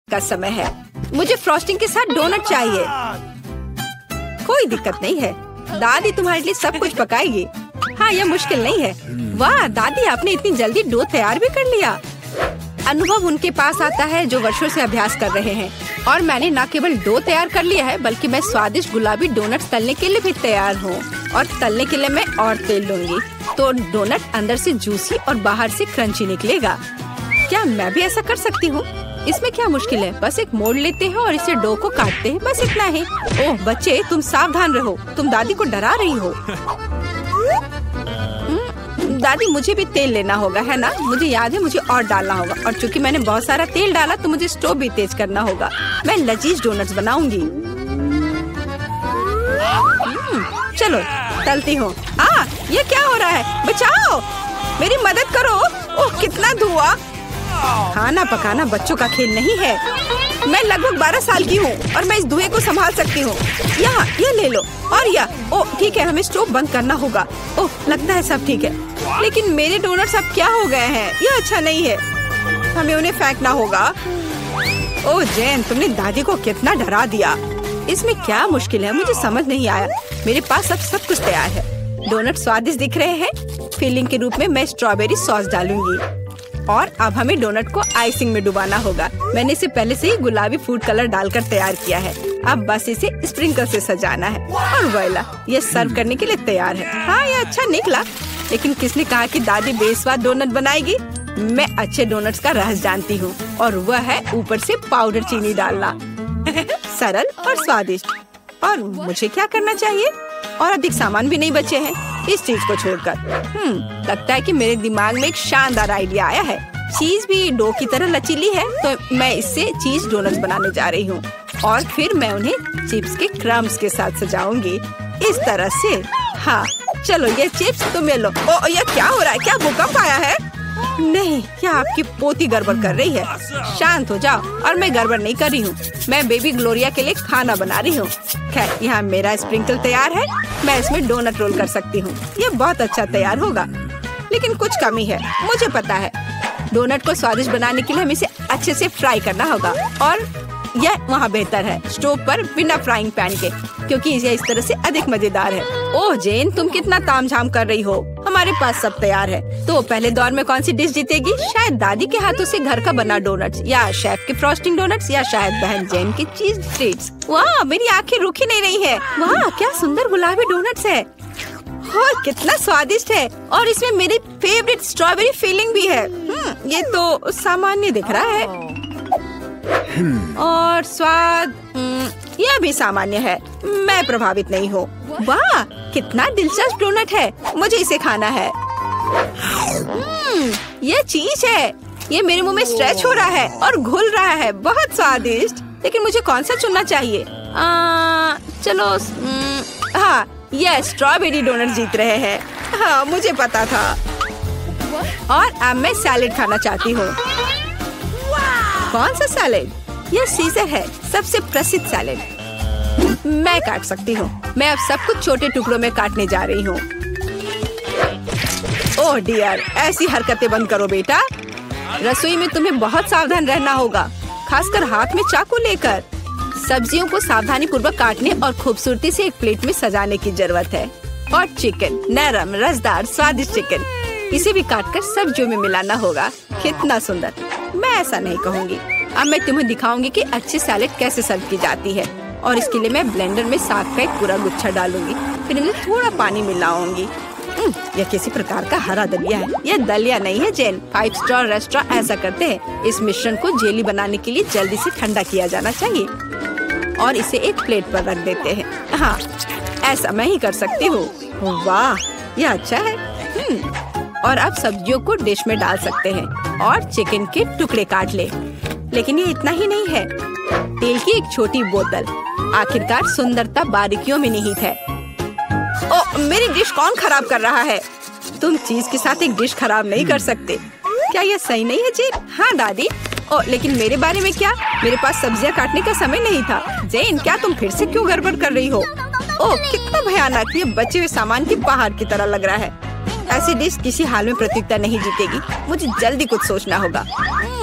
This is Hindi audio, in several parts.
का समय है। मुझे फ्रॉस्टिंग के साथ डोनट चाहिए। कोई दिक्कत नहीं है, दादी तुम्हारे लिए सब कुछ पकाएगी। हाँ, यह मुश्किल नहीं है। वाह दादी, आपने इतनी जल्दी डो तैयार भी कर लिया। अनुभव उनके पास आता है जो वर्षों से अभ्यास कर रहे हैं। और मैंने न केवल डो तैयार कर लिया है, बल्कि मैं स्वादिष्ट गुलाबी डोनट्स तलने के लिए भी तैयार हूँ। और तलने के लिए मैं और तेल लूंगी, तो डोनट अंदर से जूसी और बाहर से क्रंची निकलेगा। क्या मैं भी ऐसा कर सकती हूँ? इसमें क्या मुश्किल है? बस एक मोड़ लेते हैं और इसे डो को काटते हैं, बस इतना ही। ओह बच्चे, तुम सावधान रहो, तुम दादी को डरा रही हो। दादी, मुझे भी तेल लेना होगा, है ना? मुझे याद है, मुझे और डालना होगा। और चूंकि मैंने बहुत सारा तेल डाला, तो मुझे स्टोव भी तेज करना होगा। मैं लजीज डोनट्स बनाऊंगी। चलो तलती हूँ। ये क्या हो रहा है? बचाओ, मेरी मदद करो। ओह कितना धुआं! खाना पकाना बच्चों का खेल नहीं है। मैं लगभग 12 साल की हूँ और मैं इस धुएं को संभाल सकती हूँ। यहाँ ये ले लो। और ओह ठीक है, हमें स्टोव बंद करना होगा। ओह लगता है सब ठीक है, लेकिन मेरे डोनट्स अब क्या हो गए हैं? ये अच्छा नहीं है, हमें उन्हें फेंकना होगा। ओह जेन, तुमने दादी को कितना डरा दिया। इसमें क्या मुश्किल है? मुझे समझ नहीं आया। मेरे पास अब सब कुछ तैयार है। डोनट स्वादिष्ट दिख रहे हैं। फिलिंग के रूप में मैं स्ट्रॉबेरी सॉस डालूंगी। और अब हमें डोनट को आइसिंग में डुबाना होगा। मैंने इसे पहले से ही गुलाबी फूड कलर डालकर तैयार किया है। अब बस इसे स्प्रिंकल से सजाना है और वोइला, ये सर्व करने के लिए तैयार है। हाँ, ये अच्छा निकला, लेकिन किसने कहा कि दादी बेस्वाद डोनट बनाएगी? मैं अच्छे डोनट्स का रहस्य जानती हूँ, और वह है ऊपर से पाउडर चीनी डालना। सरल और स्वादिष्ट। और मुझे क्या करना चाहिए? और अधिक सामान भी नहीं बचे हैं इस चीज को छोड़कर। लगता है कि मेरे दिमाग में एक शानदार आइडिया आया है। चीज भी डो की तरह लचीली है, तो मैं इससे चीज डोनट्स बनाने जा रही हूँ। और फिर मैं उन्हें चिप्स के क्रम्स के साथ सजाऊंगी, इस तरह से। हाँ चलो, ये चिप्स तुम ले लो। ओ ये क्या हो रहा है? क्या भूकंप आया है? नहीं, क्या आपकी पोती गड़बड़ कर रही है? शांत हो जाओ। और मैं गड़बड़ नहीं कर रही हूँ, मैं बेबी ग्लोरिया के लिए खाना बना रही हूँ। खैर, यहाँ मेरा स्प्रिंकल तैयार है। मैं इसमें डोनट रोल कर सकती हूँ। ये बहुत अच्छा तैयार होगा, लेकिन कुछ कमी है, मुझे पता है। डोनट को स्वादिष्ट बनाने के लिए हमें इसे अच्छे से फ्राई करना होगा। और यह वहाँ बेहतर है स्टोव पर बिना फ्राइंग पैन के, क्योंकि यह इस तरह से अधिक मजेदार है। ओह जेन, तुम कितना तामझाम कर रही हो। हमारे पास सब तैयार है। तो पहले दौर में कौन सी डिश जीतेगी? शायद दादी के हाथों से घर का बना डोनट्स, या शेफ के फ्रॉस्टिंग डोनट्स, या शायद बहन जेन की चीज ट्रीट्स। वाह, मेरी आंखें रुकी नहीं रही है। वाह, क्या सुंदर गुलाबी डोनट्स है। और कितना स्वादिष्ट है। और इसमें मेरी फेवरेट स्ट्रॉबेरी फिलिंग भी है। ये तो सामान्य दिख रहा है। और स्वाद यह भी सामान्य है। मैं प्रभावित नहीं हूँ। वाह, कितना दिलचस्प डोनट है। मुझे इसे खाना है। यह चीज है। ये मेरे मुंह में स्ट्रेच हो रहा है और घुल रहा है। बहुत स्वादिष्ट। लेकिन मुझे कौन सा चुनना चाहिए? चलो, हाँ, यह स्ट्रॉबेरी डोनट जीत रहे हैं। हाँ, मुझे पता था। और अब मैं सैलेड खाना चाहती हूँ। कौन सा सैलेड? यह सीजर है, सबसे प्रसिद्ध सैलेड। मैं काट सकती हूँ। मैं अब सब कुछ छोटे टुकड़ों में काटने जा रही हूँ। ओह डियर, ऐसी हरकतें बंद करो बेटा। रसोई में तुम्हें बहुत सावधान रहना होगा, खासकर हाथ में चाकू लेकर। सब्जियों को सावधानी पूर्वक काटने और खूबसूरती से एक प्लेट में सजाने की जरूरत है। और चिकन, नरम, रसदार, स्वादिष्ट चिकन, इसे भी काटकर सब्जियों में मिलाना होगा। कितना सुंदर। मैं ऐसा नहीं कहूँगी। अब मैं तुम्हें दिखाऊंगी कि अच्छी सैलेड कैसे सर्व की जाती है। और इसके लिए मैं ब्लेंडर में साग का एक पूरा गुच्छा डालूंगी, फिर इनमें थोड़ा पानी मिलाऊंगी। यह किसी प्रकार का हरा दलिया है। यह दलिया नहीं है जेन। 5 स्टार रेस्टोरेंट ऐसा करते हैं। इस मिश्रण को जेली बनाने के लिए जल्दी से ठंडा किया जाना चाहिए और इसे एक प्लेट पर रख देते हैं। हाँ, ऐसा मैं ही कर सकती हूँ। वाह, यह अच्छा है। और अब सब्जियों को डिश में डाल सकते हैं और चिकन के टुकड़े काट ले। लेकिन ये इतना ही नहीं है। तेल की एक छोटी बोतल। आखिरकार सुंदरता बारीकियों में निहित है। ओ, मेरी डिश कौन खराब कर रहा है? तुम चीज के साथ एक डिश खराब नहीं कर सकते। क्या यह सही नहीं है जेन? हाँ दादी। ओ, लेकिन मेरे बारे में क्या? मेरे पास सब्जियां काटने का समय नहीं था। जेन, क्या तुम फिर से क्यों गड़बड़ कर रही हो? ओह, कितना भयानक। ये बचे हुए सामान की बाहर की तरह लग रहा है। ऐसी डिश किसी हाल में प्रतियोगिता नहीं जीतेगी। मुझे जल्दी कुछ सोचना होगा।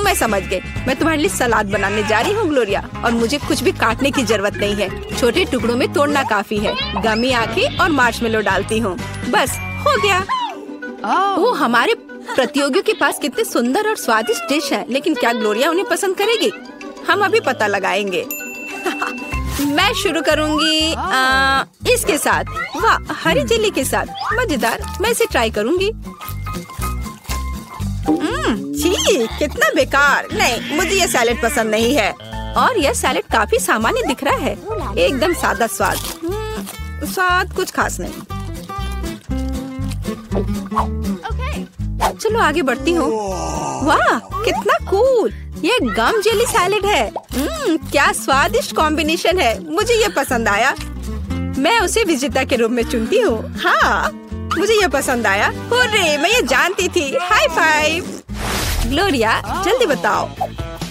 मैं समझ गई। मैं तुम्हारे लिए सलाद बनाने जा रही हूँ ग्लोरिया, और मुझे कुछ भी काटने की जरूरत नहीं है। छोटे टुकड़ों में तोड़ना काफी है। गमी आंखें और मार्शमेलो डालती हूँ। बस हो गया। वो हमारे प्रतियोगियों के पास कितने सुंदर और स्वादिष्ट डिश है, लेकिन क्या ग्लोरिया उन्हें पसंद करेगी? हम अभी पता लगाएंगे। मैं शुरू करूंगी इसके साथ। वाह, हरी जेली के साथ, मजेदार। मैं इसे ट्राई करूंगी। छी, कितना बेकार। नहीं, मुझे ये सैलेड पसंद नहीं है। और यह सैलेड काफी सामान्य दिख रहा है। एकदम सादा स्वाद। स्वाद कुछ खास नहीं। चलो आगे बढ़ती हूँ। वाह, कितना कूल। ये गम जेली सैलेड है। क्या स्वादिष्ट कॉम्बिनेशन है। मुझे ये पसंद आया। मैं उसे विजेता के रूप में चुनती हूँ। हाँ, मुझे ये पसंद आया। हुर्रे, मैं ये जानती थी। High five. ग्लोरिया, जल्दी बताओ।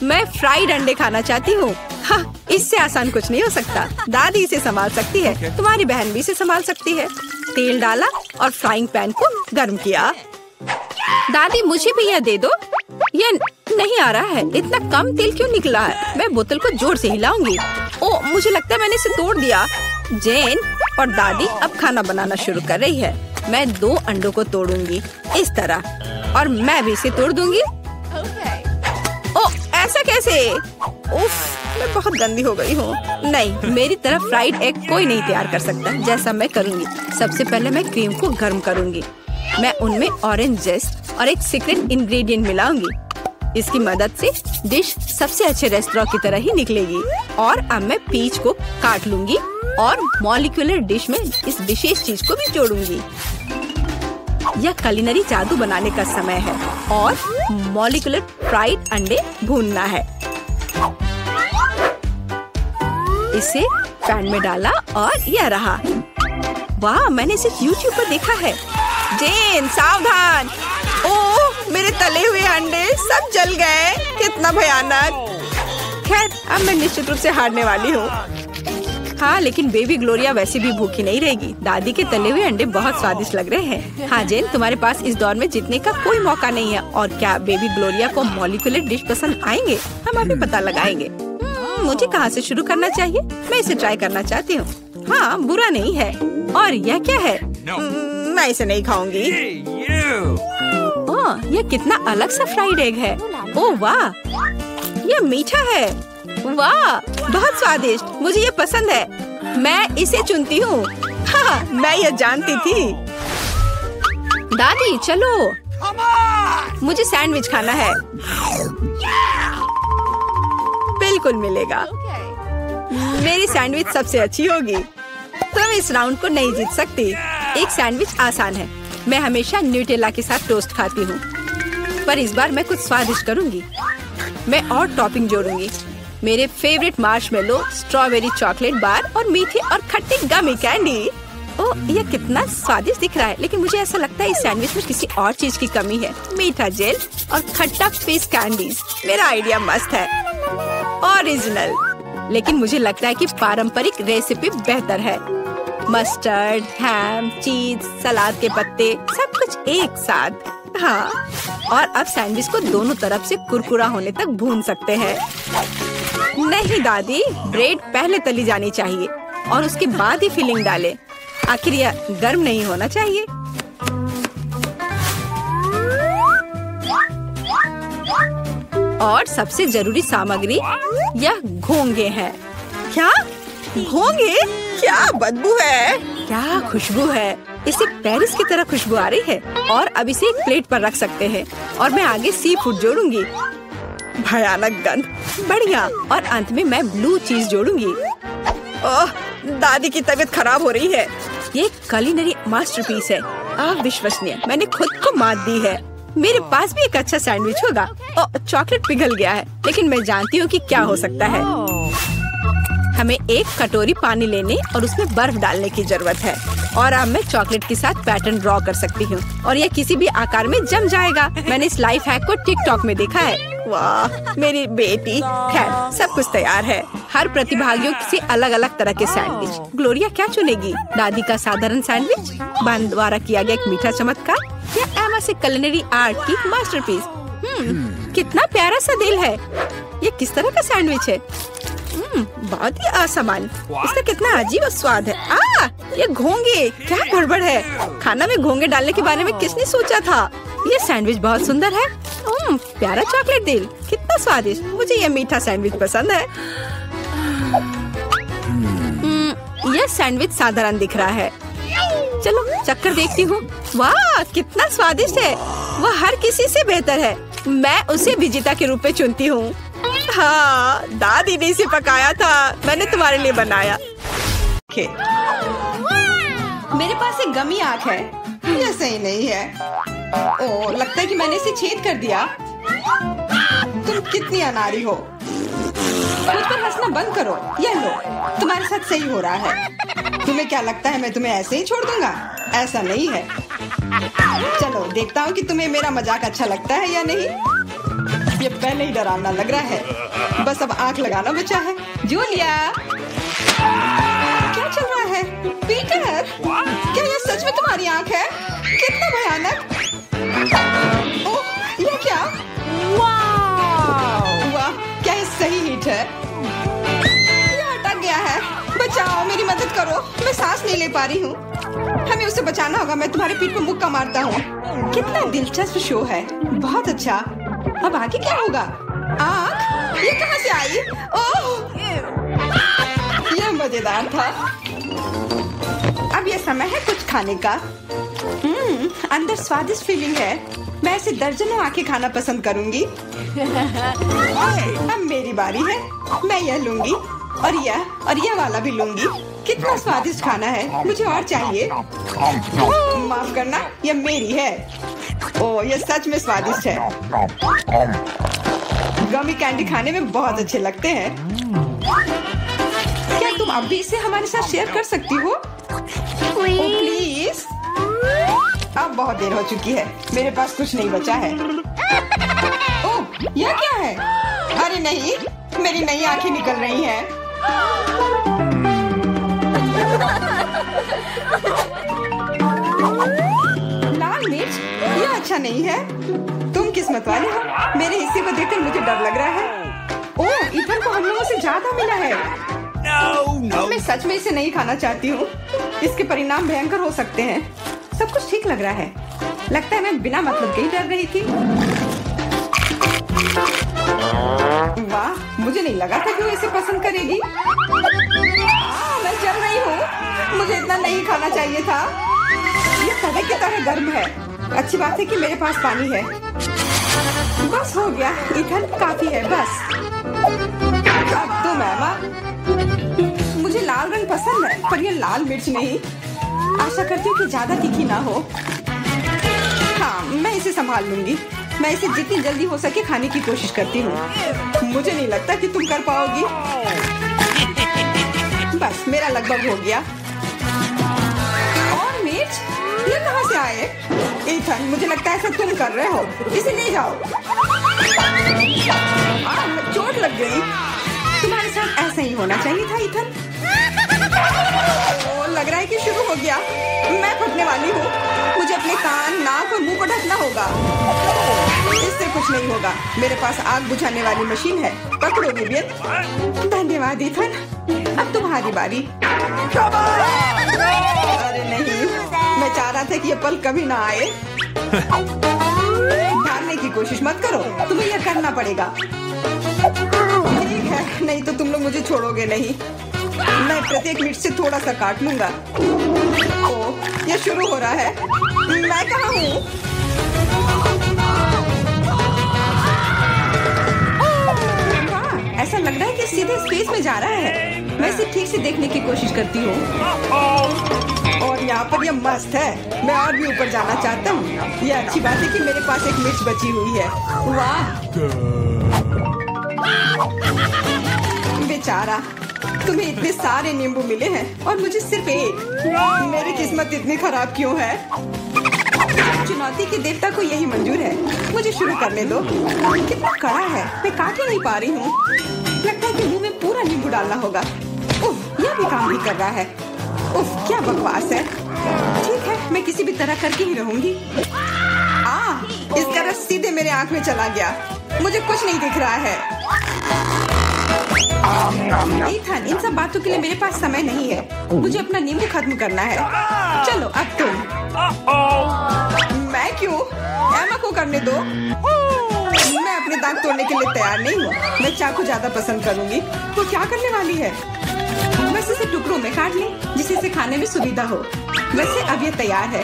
मैं फ्राइड अंडे खाना चाहती हूँ। हाँ, इससे आसान कुछ नहीं हो सकता। दादी इसे संभाल सकती है। तुम्हारी बहन भी इसे संभाल सकती है। तेल डाला और फ्राइंग पैन को गर्म किया। दादी, मुझे भी यह दे दो। यह नहीं आ रहा है। इतना कम तेल क्यों निकला है? मैं बोतल को जोर से हिलाऊंगी। ओ, मुझे लगता है मैंने इसे तोड़ दिया। जेन और दादी अब खाना बनाना शुरू कर रही है। मैं 2 अंडों को तोड़ूंगी इस तरह, और मैं भी इसे तोड़ दूंगी। ओ, ऐसा कैसे? उफ, मैं बहुत गंदी हो गई हूँ। नहीं, मेरी तरफ फ्राइड एग कोई नहीं तैयार कर सकता जैसा मैं करूँगी। सबसे पहले मैं क्रीम को गर्म करूँगी। मैं उनमें ऑरेंज जेस्ट और एक सीक्रेट इंग्रेडिएंट मिलाऊंगी। इसकी मदद से डिश सबसे अच्छे रेस्टोरेंट की तरह ही निकलेगी। और अब मैं पीच को काट लूंगी और मॉलिक्यूलर डिश में इस विशेष चीज को भी जोड़ूंगी। यह कुलिनरी जादू बनाने का समय है और मॉलिक्यूलर फ्राइड अंडे भूनना है। इसे पैन में डाला और यह रहा। वाह, मैंने इसे YouTube पर देखा है। जेन, सावधान। ओह, मेरे तले हुए अंडे सब जल गए। कितना भयानक। खैर, अब मैं निश्चित रूप से हारने वाली हूँ। हाँ, लेकिन बेबी ग्लोरिया वैसे भी भूखी नहीं रहेगी। दादी के तले हुए अंडे बहुत स्वादिष्ट लग रहे हैं। हाँ जेन, तुम्हारे पास इस दौर में जीतने का कोई मौका नहीं है। और क्या बेबी ग्लोरिया को मॉलिक्यूलर डिश पसंद आएंगे? हम अभी पता लगाएंगे। मुझे कहाँ से शुरू करना चाहिए? मैं इसे ट्राई करना चाहती हूँ। हाँ, बुरा नहीं है। और यह क्या है? मैं इसे नहीं खाऊंगी। ओह, यह कितना अलग सा फ्राइड एग है। ओह वाह, यह मीठा है। वाह, बहुत स्वादिष्ट। मुझे ये पसंद है। मैं इसे चुनती हूँ। हाँ, मैं ये जानती थी। दादी, चलो, मुझे सैंडविच खाना है। बिल्कुल मिलेगा। मेरी सैंडविच सबसे अच्छी होगी। तुम इस राउंड को नहीं जीत सकती। एक सैंडविच आसान है। मैं हमेशा न्यूटेला के साथ टोस्ट खाती हूँ, पर इस बार मैं कुछ स्वादिष्ट करूँगी। मैं और टॉपिंग जोड़ूंगी। मेरे favourite marshmallow, strawberry chocolate bar और मीठे और खट्टे गमी कैंडी। ओह, यह कितना स्वादिष्ट दिख रहा है, लेकिन मुझे ऐसा लगता है इस सैंडविच में किसी और चीज की कमी है। मीठा जेल और खट्टा फिश कैंडीज। मेरा आइडिया मस्त है, ओरिजिनल। लेकिन मुझे लगता है कि पारंपरिक रेसिपी बेहतर है। मस्टर्ड, हैम, चीज, सलाद के पत्ते, सब कुछ एक साथ। हाँ, और अब सैंडविच को दोनों तरफ से कुरकुरा होने तक भून सकते हैं। नहीं दादी, ब्रेड पहले तली जानी चाहिए और उसके बाद ही फिलिंग डालें। आखिर यह गर्म नहीं होना चाहिए। और सबसे जरूरी सामग्री यह घोंगे हैं। क्या घोंगे? क्या बदबू है। क्या खुशबू है। इसे पेरिस की तरह खुशबू आ रही है। और अब इसे एक प्लेट पर रख सकते हैं और मैं आगे सी फूड जोड़ूंगी। भयानक गंध। बढ़िया। और अंत में मैं ब्लू चीज जोड़ूंगी। ओह, दादी की तबीयत खराब हो रही है। ये कुलिनरी मास्टरपीस है। अविश्वसनीय। मैंने खुद को मात दी है। मेरे पास भी एक अच्छा सैंडविच होगा। ओह, चॉकलेट पिघल गया है, लेकिन मैं जानती हूँ कि क्या हो सकता है। हमें एक कटोरी पानी लेने और उसमें बर्फ डालने की जरूरत है। और अब मैं चॉकलेट के साथ पैटर्न ड्रॉ कर सकती हूँ और यह किसी भी आकार में जम जाएगा। मैंने इस लाइफ हैक को टिकटॉक में देखा है। वाह, मेरी बेटी। खैर, सब कुछ तैयार है। हर प्रतिभागियों से अलग अलग तरह के सैंडविच। ग्लोरिया क्या चुनेगी? दादी का साधारण सैंडविच, बहन द्वारा किया गया एक मीठा चमत्कार, से culinary आर्ट की मास्टरपीस। कितना प्यारा सा दिल है। ये किस तरह का सैंडविच है? बहुत ही असामान्य। इसका कितना अजीब स्वाद है। ये घोंगे, क्या गड़बड़ है? खाना में घोंगे डालने के बारे में किसने सोचा था? ये सैंडविच बहुत सुंदर है। प्यारा चॉकलेट दिल, कितना स्वादिष्ट। मुझे ये मीठा सैंडविच पसंद है। यह सैंडविच साधारण दिख रहा है। चलो चक्कर देखती हूँ। वाह, कितना स्वादिष्ट है। वह हर किसी से बेहतर है। मैं उसे विजेता के रूप में चुनती हूँ। हाँ, दादी ने इसे पकाया था, मैंने तुम्हारे लिए बनाया। मेरे पास एक गमी आँख है। ये सही नहीं है। ओह, लगता है कि मैंने इसे छेद कर दिया। तुम कितनी अनाड़ी हो। मुझ पर हंसना बंद करो। ये लो, तुम्हारे साथ सही हो रहा है। तुम्हें क्या लगता है मैं तुम्हें ऐसे ही छोड़ दूंगा? ऐसा नहीं है। चलो देखता हूँ कि तुम्हें मेरा मजाक अच्छा लगता है या नहीं। ये पहले ही डरावना लग रहा है। बस अब आंख लगाना बचा है। जूलिया, क्या चल रहा है? पीटर, क्या ये सच में तुम्हारी आंख है? कितना भयानक। ओह, ये क्या? वाह, क्या ये सही हिट है? ये अटक गया है। बचाओ, मेरी मदद करो। मैं सांस नहीं ले पा रही हूँ। हमें उसे बचाना होगा। मैं तुम्हारे पीठ पर मुक्का मारता हूँ। कितना दिलचस्प शो है। बहुत अच्छा। अब आगे क्या होगा? आँख? ये कहाँ से आई? ओह, यह मजेदार था। अब ये समय है कुछ खाने का। अंदर स्वादिष्ट फीलिंग है। मैं ऐसे दर्जनों आंखें खाना पसंद करूंगी। अब मेरी बारी है। मैं यह लूंगी और यह वाला भी लूंगी। कितना स्वादिष्ट खाना है। मुझे और चाहिए। माफ करना, यह मेरी है। ओह, यह सच में स्वादिष्ट है। गमी कैंडी खाने में बहुत अच्छे लगते हैं। क्या तुम अब भी इसे हमारे साथ शेयर कर सकती हो? प्लीज। अब बहुत देर हो चुकी है। मेरे पास कुछ नहीं बचा है। ओह, यह क्या है? अरे नहीं, मेरी नई आंखें निकल रही हैं। लाल मिर्च, यह अच्छा नहीं है। तुम किस्मत वाले हो। मेरे हिस्से को देखकर मुझे डर लग रहा है। ओह, इथन को हम लोगों से ज्यादा मिला है। मैं सच में इसे नहीं खाना चाहती हूँ। इसके परिणाम भयंकर हो सकते हैं। सब कुछ ठीक लग रहा है। लगता है मैं बिना मतलब के ही डर रही थी। वाह, मुझे नहीं लगा था कि वो इसे पसंद करेगी। मैं जल रही हूँ। मुझे इतना नहीं खाना चाहिए था। ये तवे की तरह गर्म है। अच्छी बात है कि मेरे पास पानी है। बस हो गया। इथन, काफी है। बस अब तुम एमा। मुझे लाल रंग पसंद है, पर ये लाल मिर्च नहीं। आशा करती हूँ कि ज्यादा तीखी ना हो। हाँ, मैं इसे संभाल लूंगी। मैं इसे जितनी जल्दी हो सके खाने की कोशिश करती हूँ। मुझे नहीं लगता कि तुम कर पाओगी। बस, मेरा लगभग हो गया। और मिर्च, ये कहाँ से आए? इथन, मुझे लगता है ऐसा तुम कर रहे हो। इसे ले जाओ। चोट लग गई। तुम्हारे साथ ऐसा ही होना चाहिए था इथन। लग रहा है कि शुरू हो गया। मैं फटने वाली हूँ। मुझे अपने कान, नाक और मुंह को ढकना होगा। इससे कुछ नहीं होगा। मेरे पास आग बुझाने वाली मशीन है। पकड़ो विवियन। धन्यवाद इथन। अब तुम्हारी बारी। अरे नहीं, मैं चाह रहा था कि ये पल कभी ना आए। भागने की कोशिश मत करो। तुम्हें यह करना पड़ेगा। ठीक है, नहीं तो तुम लोग मुझे छोड़ोगे नहीं। मैं प्रत्येक मिनट से थोड़ा सा काट लूंगा। ओह, ये शुरू हो रहा है। मैं कहाँ हूँ? ऐसा लग रहा है कि सीधे स्पेस में जा रहा है। मैं इसे ठीक से देखने की कोशिश करती हूँ। और यहाँ पर यह मस्त है। मैं और भी ऊपर जाना चाहता हूँ। यह अच्छी बात है कि मेरे पास एक मिर्च बची हुई है। वाह, बेचारा, तुम्हें इतने सारे नींबू मिले हैं और मुझे सिर्फ एक। मेरी किस्मत इतनी खराब क्यों है? चुनौती के देवता को यही मंजूर है। मुझे शुरू करने दो। कितना कड़ा है, मैं काट ही नहीं पा रही हूँ। लगता है कि मुंह में पूरा नींबू डालना होगा। उफ, यह भी काम नहीं कर रहा है। उफ, क्या बकवास है। ठीक है, मैं किसी भी तरह करके ही रहूंगी। इसका रस सीधे मेरे आँख में चला गया। मुझे कुछ नहीं दिख रहा है। ईथन, इन सब बातों के लिए मेरे पास समय नहीं है। मुझे अपना नींबू खत्म करना है। चलो अब तुम। मैं क्यों? एमा को करने दो। मैं अपने दांत तोड़ने के लिए तैयार नहीं हूँ। मैं चाकू ज्यादा पसंद करूंगी। तो क्या करने वाली है? बस इसे टुकड़ों में काट ले, जिससे इसे खाने में सुविधा हो। वैसे अब ये तैयार है।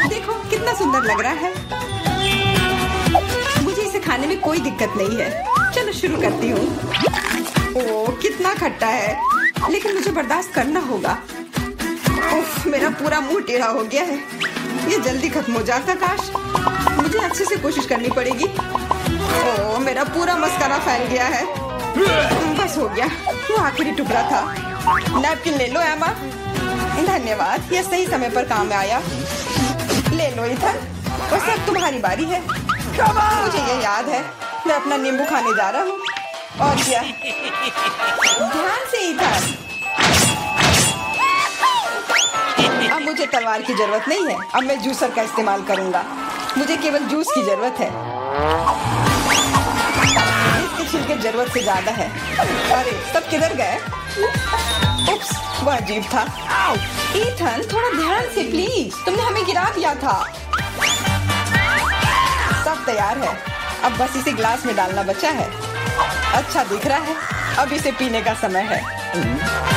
देखो कितना सुंदर लग रहा है। मुझे इसे खाने में कोई दिक्कत नहीं है। चलो शुरू करती हूँ। ओह कितना खट्टा है, लेकिन मुझे बर्दाश्त करना होगा। उफ, मेरा पूरा मुंह टेढ़ा हो गया है। ये जल्दी खत्म हो जाता काश। मुझे अच्छे से कोशिश करनी पड़ेगी। ओह मेरा पूरा मस्कारा फैल गया है। बस हो गया, वो आखिरी टुकड़ा था। नैपकिन ले लो एमा। धन्यवाद, यह सही समय पर काम में आया। ले लो ईथन, बस अब तुम्हारी बारी है। मुझे ये याद है, मैं अपना नींबू खाने जा रहा हूँ। और क्या? ध्यान से ईथन। अब मुझे तलवार की जरूरत नहीं है। अब मैं जूसर का इस्तेमाल करूंगा। मुझे केवल जूस की जरूरत है। इसके छिलके जरूरत से ज्यादा है। अरे सब किधर गए? उप्स, वो अजीब था। ईथन थोड़ा ध्यान से प्लीज, तुमने हमें गिरा दिया था। सब तैयार है, अब बस इसे ग्लास में डालना बचा है। अच्छा दिख रहा है, अब इसे पीने का समय है।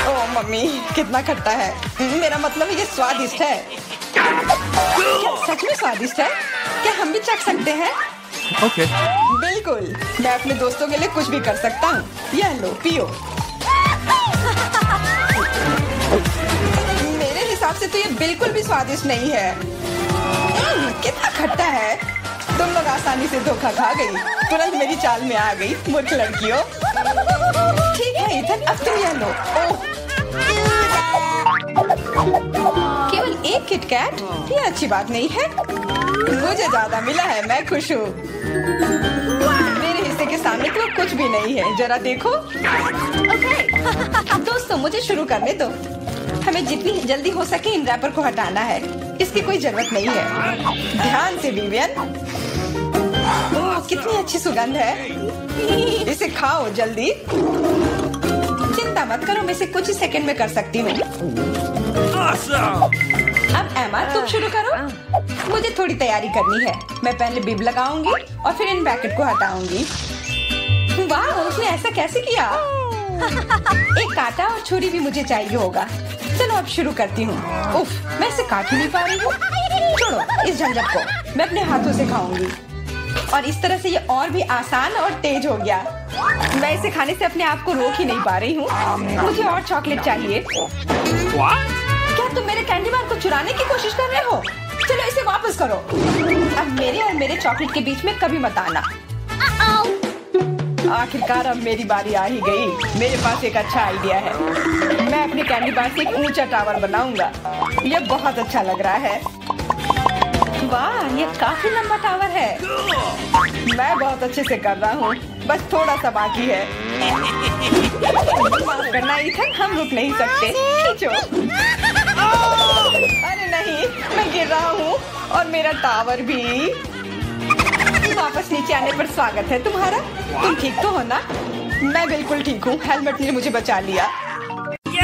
ओह मम्मी, कितना खट्टा है। मेरा मतलब ये स्वादिष्ट है। क्या सच में स्वादिष्ट है? क्या हम भी चख सकते हैं? ओके। बिल्कुल, मैं अपने दोस्तों के लिए कुछ भी कर सकता हूँ। यह लो पियो। मेरे हिसाब से तो ये बिल्कुल भी स्वादिष्ट नहीं है। कितना खट्टा है। तुम लोग आसानी से धोखा खा गई। तुरंत मेरी चाल में आ गई, मूर्ख लड़कियों। ठीक है ईथन, अब तुम यह लो। ओह, केवल एक किटकैट? ये अच्छी बात नहीं है। मुझे ज्यादा मिला है, मैं खुश हूँ। मेरे हिस्से के सामने तो कुछ भी नहीं है। जरा देखो। दोस्तों मुझे शुरू करने दो। हमें जितनी जल्दी हो सके इन रैपर को हटाना है। इसकी कोई जरूरत नहीं है। ध्यान से विवियन। ओह कितनी अच्छी सुगंध है। इसे खाओ जल्दी। चिंता मत करो, मैं इसे कुछ ही सेकंड में कर सकती हूँ। अब एमा तुम शुरू करो। मुझे थोड़ी तैयारी करनी है। मैं पहले बिब लगाऊंगी और फिर इन पैकेट को हटाऊंगी। वाह, उसने ऐसा कैसे किया? एक कांटा और छुरी भी मुझे चाहिए होगा। चलो अब शुरू करती हूँ। उफ, मैं इसे काट ही नहीं पा रही हूँ। छोड़ो इस झंझट को, मैं अपने हाथों से खाऊंगी। और इस तरह से ये और भी आसान और तेज हो गया। मैं इसे खाने से अपने आप को रोक ही नहीं पा रही हूँ। मुझे और चॉकलेट चाहिए। क्या तुम मेरे कैंडी बार को चुराने की कोशिश कर रहे हो? चलो इसे वापस करो। अब मेरे और मेरे चॉकलेट के बीच में कभी मत आना। आखिरकार अब मेरी बारी आ ही गई। मेरे पास एक अच्छा आइडिया है। मैं अपने कैंडी बार से एक ऊंचा टावर बनाऊंगा। यह बहुत अच्छा लग रहा है। वाह, ये काफी लंबा टावर है। मैं बहुत अच्छे से कर रहा हूँ, बस थोड़ा सा बाकी है। माफ करना ईथन, हम रुक नहीं सकते। खींचो। अरे नहीं, मैं गिर रहा हूँ और मेरा टावर भी। वापस नीचे आने पर स्वागत है तुम्हारा। तुम ठीक तो हो ना? मैं बिल्कुल ठीक हूँ। हेलमेट ने मुझे बचा लिया।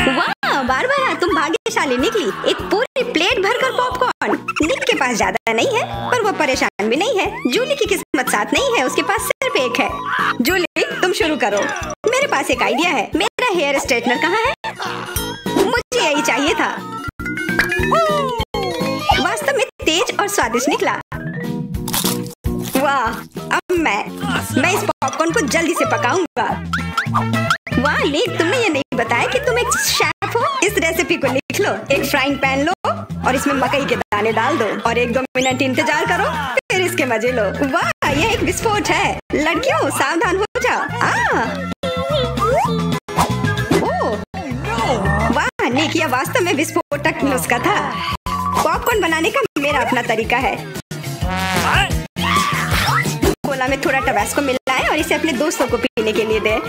वाह बारबरा, तुम भाग्यशाली निकली। एक पूरी प्लेट भरकर पॉपकॉर्न। निक के पास ज्यादा नहीं है, पर वो परेशान भी नहीं है। जूली की किस्मत साथ नहीं है, उसके पास सिर्फ एक है। जूली तुम शुरू करो। मेरे पास एक आइडिया है। मेरा हेयर स्ट्रेटनर कहाँ है? मुझे यही चाहिए था। वास्तव में तेज और स्वादिष्ट निकला। वाह, अब मैं इस पॉपकॉर्न को जल्दी से पकाऊंगा। वाह लीक, तुमने ये नहीं बताया कि तुम एक शेफ हो। इस रेसिपी को लिख लो। एक फ्राइंग पैन लो और इसमें मकई के दाने डाल दो और 1-2 मिनट इंतजार करो, फिर इसके मजे लो। वाह, यह एक विस्फोट है। लड़कियों सावधान हो जाओ। वाह नीक, यह वास्तव में विस्फोटक नुस्खा था। पॉपकॉर्न बनाने का मेरा अपना तरीका है। कोला में थोड़ा टबास्को मिलाएं और इसे अपने दोस्तों को पीने के लिए दें।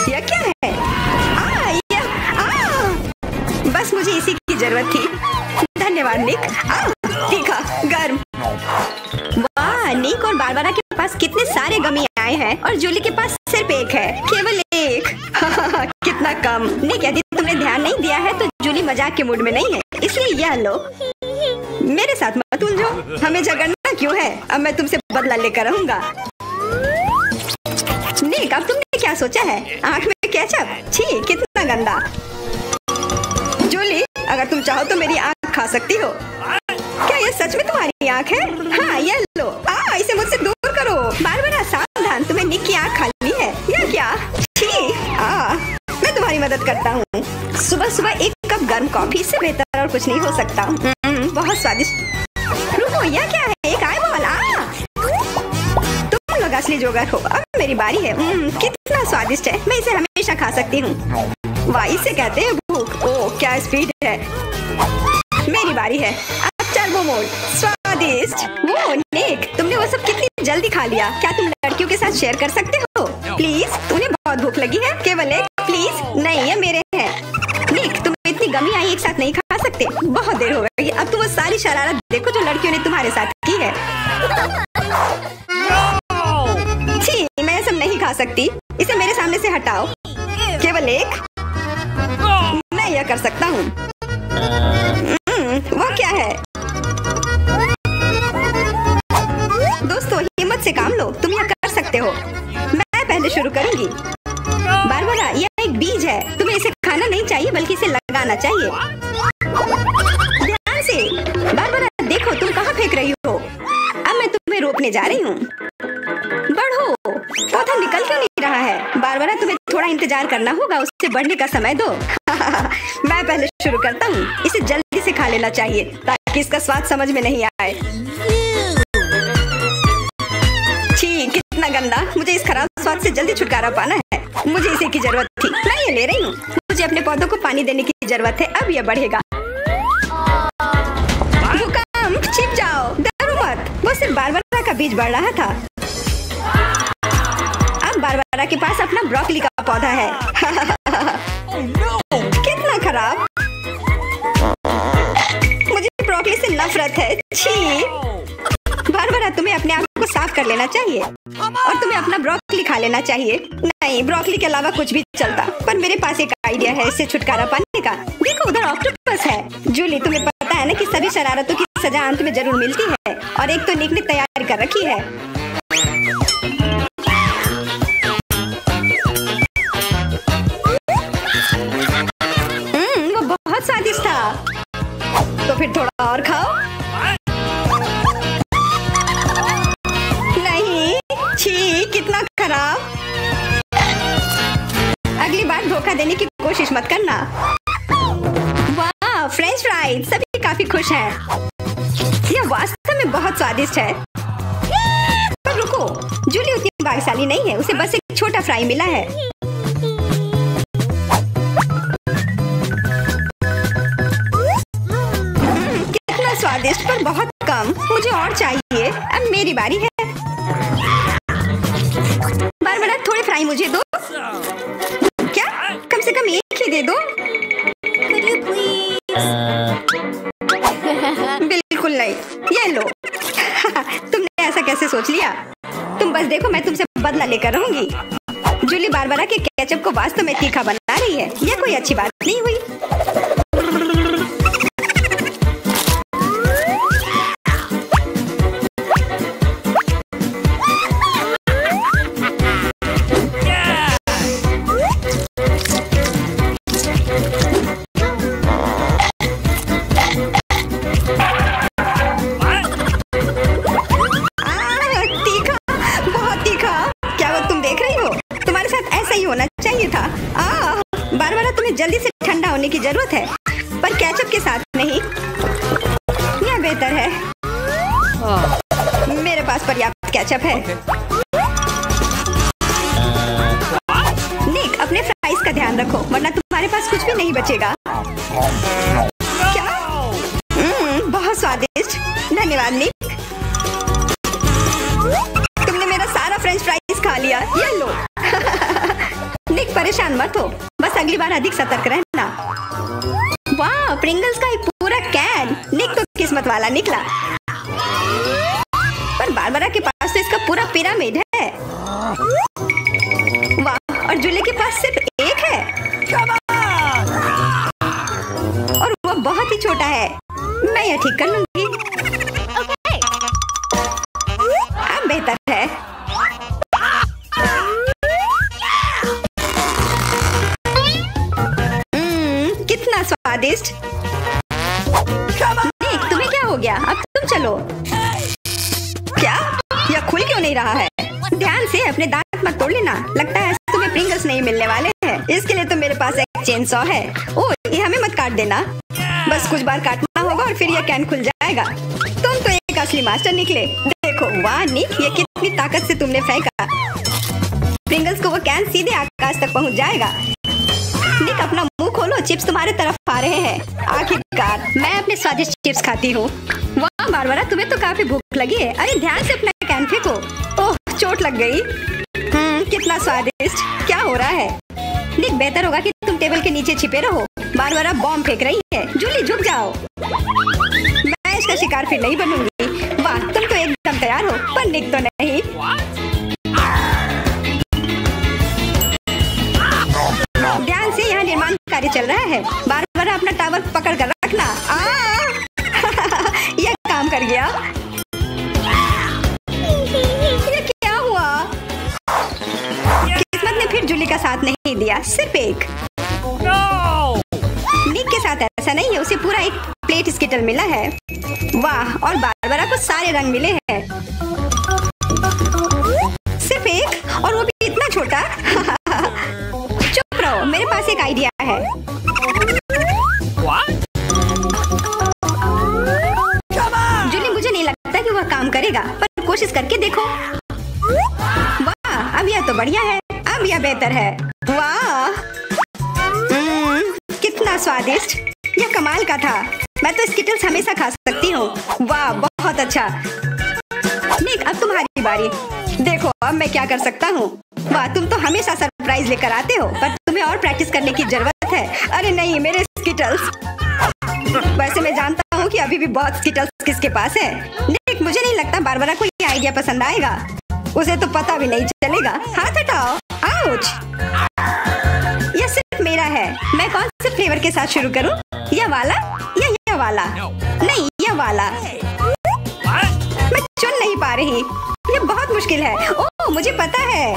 यह क्या है? बस मुझे इसी की जरूरत थी। धन्यवाद निक। तीखा, गर्म। वाह, निक और बारबरा के पास कितने सारे गमी आए हैं और जूली के पास सिर्फ एक है, केवल एक। कितना कम। निक, यदि तुमने ध्यान नहीं दिया है तो जूली मजाक के मूड में नहीं है, इसलिए यह लो। मेरे साथ मत उलझो, हमें झगड़ना क्यों है? अब मैं तुमसे बदला लेकर रहूंगा। निक, अब तुमने क्या सोचा है? आँख में केचप? छी, कितना गंदा। जूली, अगर तुम चाहो तो मेरी आँख खा सकती हो। क्या ये सच में तुम्हारी आँख है? हाँ, ये लो। इसे मुझसे दूर करो। बारबरा, सावधान, तुम्हें निक की आँख खाली है। यह क्या? छी, मैं तुम्हारी मदद करता हूँ। सुबह सुबह एक कप गर्म कॉफी, इससे बेहतर और कुछ नहीं हो सकता। बहुत स्वादिष्ट। रुको, यह क्या है? एक आईबॉल। तुम लोग असली जोगर हो। अब मेरी बारी है। कितना स्वादिष्ट है, मैं इसे हमेशा खा सकती हूँ। वाह, इसे कहते हैं भूख। ओह, क्या स्पीड है। मेरी बारी है। अब टर्बो मोड। स्वादिष्ट। वो निक, तुमने वो सब कितनी जल्दी खा लिया? क्या तुम लड़कियों के साथ शेयर कर सकते हो? प्लीज, उन्हें बहुत भूख लगी है। केवल एक? प्लीज। नहीं, ये मेरे हैं। निक, तुम इतनी गमी आई एक साथ नहीं खा सकते। बहुत देर हो गई। अब तुम वो सारी शरारत देखो जो लड़कियों ने तुम्हारे साथ की है। छी, मैं ये सब नहीं खा सकती। इसे मेरे सामने से हटाओ। केवल एक? मैं यह कर सकता हूँ। वो क्या है? दोस्तों, हिम्मत से काम लो, तुम यह कर सकते हो। मैं पहले शुरू करूंगी। बारबरा, यह एक बीज है, तुम्हें इसे खाना नहीं चाहिए बल्कि इसे लगाना चाहिए। ध्यान से। बारबरा, देखो तुम कहाँ फेंक रही हो। अब मैं तुम्हें रोकने जा रही हूँ। बढ़ो। पौधा निकल क्यों नहीं रहा है? बारबरा, तुम्हें थोड़ा इंतजार करना होगा, उससे बढ़ने का समय दो। मैं पहले शुरू करता हूँ। इसे जल्दी से खा लेना चाहिए ताकि इसका स्वाद समझ में नहीं आए। छी, कितना गंदा। मुझे इस खराब स्वाद से जल्दी छुटकारा पाना है। मुझे इसे की जरूरत थी, मैं ये ले रही हूँ। मुझे अपने पौधों को पानी देने की जरूरत है, अब यह बढ़ेगा। भूकंप, छिप जाओ, डरो मत। वो सिर्फ बारबरा का बीज बढ़ रहा था। अब बारबरा के पास अपना ब्रोकली का पौधा है। कितना खराब। मुझे ब्रोकली से नफरत है। छी। बारबरा, तुम्हें अपने आप को साफ कर लेना चाहिए और तुम्हें अपना ब्रोकली खा लेना चाहिए। नहीं, ब्रोकली के अलावा कुछ भी चलता, पर मेरे पास एक आइडिया है इससे छुटकारा पाने का। देखो, उधर ऑक्टोपस है। जूली, तुम्हें पता है ना कि सभी शरारतों की सजा अंत में जरूर मिलती है, और एक तो निक ने तैयार कर रखी है। वो बहुत स्वादिष्ट था। तो फिर थोड़ा और खाओ। नहीं, छी, कितना खराब। अगली बार धोखा देने की कोशिश मत करना। वाह, फ्रेंच फ्राइज, सभी काफी खुश हैं। यह वास्तव में बहुत स्वादिष्ट है। पर रुको, जूली उतनी भाग्यशाली नहीं है, उसे बस एक छोटा फ्राई मिला है। कितना स्वादिष्ट, पर बहुत कम। मुझे और चाहिए। अब मेरी बारी है। बारबरा, थोड़े फ्राई मुझे दो। क्या? कम से कम एक ही दे दो। बिल्कुल नहीं, ये लो। तुमने ऐसा कैसे सोच लिया? तुम बस देखो, मैं तुमसे बदला लेकर रहूंगी। जूली बारबरा के केचप को वास्तव में तीखा बना रही है। यह कोई अच्छी बात नहीं हुई। बारबरा, तुम्हें जल्दी से ठंडा होने की जरूरत है, पर केचप के साथ नहीं। यह बेहतर है। मेरे पास पर्याप्त केचप है। निक, अपने फ्राइज का ध्यान रखो, वरना तुम्हारे पास कुछ भी नहीं बचेगा। क्या? बहुत स्वादिष्ट। धन्यवाद निक। तुमने मेरा सारा फ्रेंच फ्राइज खा लिया। ये लो। निक, परेशान मत हो, बस अगली बार अधिक सतर्क रहना। वाह, प्रिंगल्स का एक पूरा कैन। निक, वाला निकला। पर बारबरा के पास तो इसका पूरा पिरामिड है। वाह, और जूली के पास सिर्फ एक है और वो बहुत ही छोटा है। मैं यह ठीक कर लूंगी। अब बेहतर है। कितना स्वादिष्ट। निक, तुम्हें क्या हो गया? अब तुम चलो। क्या? यह खुल क्यों नहीं रहा है? ध्यान से, अपने दांत मत तोड़ लेना। लगता है तुम्हें प्रिंगल्स नहीं मिलने वाले हैं। इसके लिए तो मेरे पास एक चेन सॉ है। ओह, ये हमें मत काट देना। बस कुछ बार काटना होगा और फिर यह कैन खुल जाएगा। तुम तो एक असली मास्टर निकले। देखो, वाह निक, ये कितनी ताकत से तुमने फेंका। प्रिंगल्स को वो कैन सीधे आकाश तक पहुंच जाएगा। निक, अपना मुंह खोलो, चिप्स तुम्हारे तरफ आ रहे हैं। आखिरकार मैं अपने स्वादिष्ट चिप्स खाती हूँ। वाह बारबरा, तुम्हें तो काफी भूख लगी है। अरे ध्यान से अपना कैन फेंको। ओह, चोट लग गई। कितना स्वादिष्ट। क्या हो रहा है? निक, बेहतर होगा कि तुम टेबल के नीचे छिपे रहो। बारबरा बॉम्ब फेंक रही है। जूली, झुक जाओ। मैं इसका शिकार फिर नहीं बनूंगी। वाह, तुम तो एकदम तैयार हो, पर निक तो नहीं। ध्यान से, यहाँ निर्माण कार्य चल रहा है। बारबरा, अपना टावर पकड़ कर रखना। यह काम कर गया। ये क्या हुआ? किस्मत ने फिर जूली का साथ नहीं दिया, सिर्फ एक। निक के साथ ऐसा नहीं है, उसे पूरा एक प्लेट स्किटल मिला है। वाह, और बारबरा को सारे रंग मिले हैं। सिर्फ एक, और वो भी इतना छोटा। चुप रहो, मेरे पास एक आइडिया है। जूली, मुझे नहीं लगता कि वह काम करेगा, पर कोशिश करके देखो। वाह, अब यह तो बढ़िया है। अब यह बेहतर है। वाह, कितना स्वादिष्ट। यह कमाल का था। मैं तो स्किटल्स हमेशा खा सकती हूँ। वाह, बहुत अच्छा। निक, अब तुम्हारी बारी। देखो, अब मैं क्या कर सकता हूँ। वाह, तुम तो हमेशा सरप्राइज लेकर आते हो, पर तुम्हें और प्रैक्टिस करने की जरूरत है। अरे नहीं, मेरे स्किटल्स। वैसे मैं जानता हूँ कि अभी भी बहुत स्किटल्स किसके पास है। निक, मुझे नहीं लगता बारबरा को ये आइडिया पसंद आएगा। उसे तो पता भी नहीं चलेगा। हाथ हटाओ। आउच। यह सिर्फ मेरा है। मैं कौन से फ्लेवर के साथ शुरू करूँ? यह वाला या यह वाला? नहीं, यह वाला। मैं चुन नहीं पा रही। ये बहुत मुश्किल है। ओह, मुझे पता है।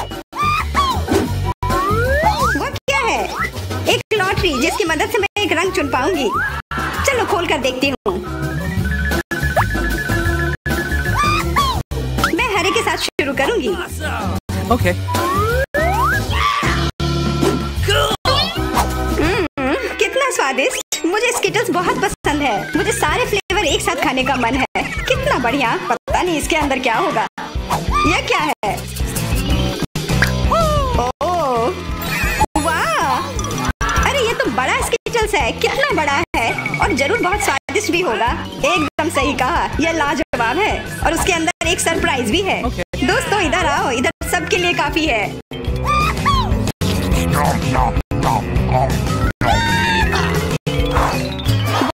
वो क्या है? एक लॉटरी, जिसकी मदद से मैं एक रंग चुन पाऊंगी। चलो खोल कर देखती हूँ। मैं हरे के साथ शुरू करूंगी। Okay. कितना स्वादिष्ट। मुझे स्किटल्स बहुत पसंद है। मुझे सारे फ्लेवर एक साथ खाने का मन है। कितना बढ़िया। पता नहीं इसके अंदर क्या होगा। यह क्या है? ओह, वाह। अरे ये तो बड़ा स्किटल्स है। कितना बड़ा है, और जरूर बहुत स्वादिष्ट भी होगा। एकदम सही कहा, यह लाजवाब है, और उसके अंदर एक सरप्राइज भी है। दोस्तों, इधर आओ। इधर सबके लिए काफी है।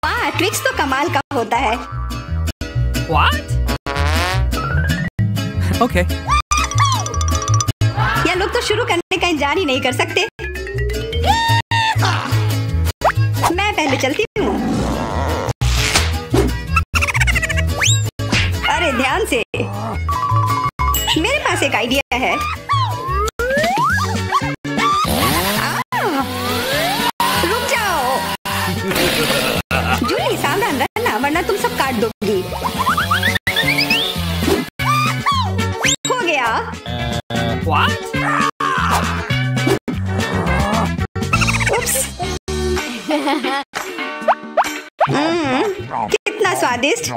वाह, ट्विक्स तो कमाल का होता है। What? Okay. यह लोग तो शुरू करने का इंतजार ही नहीं कर सकते। मैं पहले चलती हूँ। अरे ध्यान से, मेरे पास एक आइडिया है। रुक जाओ। जूली, सावधान रहना, वरना तुम सब काट दोगी। हो गया। What? उप्स। कितना स्वादिष्ट।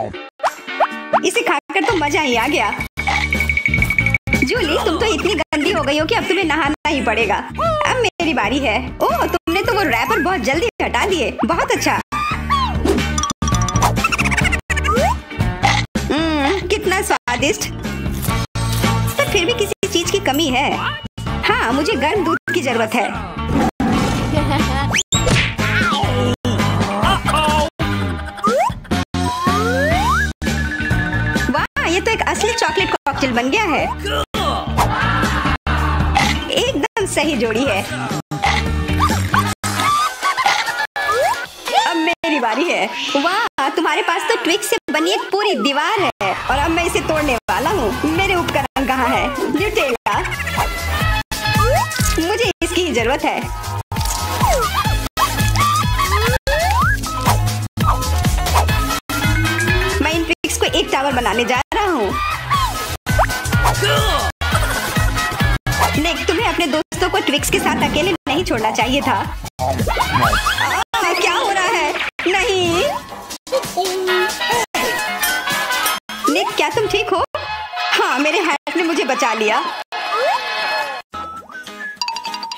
इसे खाकर तो मजा ही आ गया। जूली, तुम तो इतनी गंदी हो गई हो कि अब तुम्हें नहाना ही पड़ेगा। अब मेरी बारी है। ओह, तुमने तो वो रैपर बहुत जल्दी हटा दिए। बहुत अच्छा। कितना स्वादिष्ट। पर फिर भी किसी चीज की कमी है। हाँ, मुझे गर्म दूध की जरूरत है। तो एक असली चॉकलेट कॉकटेल बन गया है। एकदम सही जोड़ी है। अब मेरी बारी है। वाह, तुम्हारे पास तो ट्विक्स से बनी एक पूरी दीवार है और अब मैं इसे तोड़ने वाला हूँ। मेरे उपकरण कहाँ है? न्यूटेला, मुझे इसकी ही जरूरत है। मैं इन ट्विक्स को एक टावर बनाने जा रहा हूँ। निक, तुम्हें अपने दोस्तों को ट्विक्स के साथ अकेले नहीं छोड़ना चाहिए था। क्या हो रहा है? नहीं निक, क्या तुम ठीक हो? हाँ, मेरे हैट ने मुझे बचा लिया।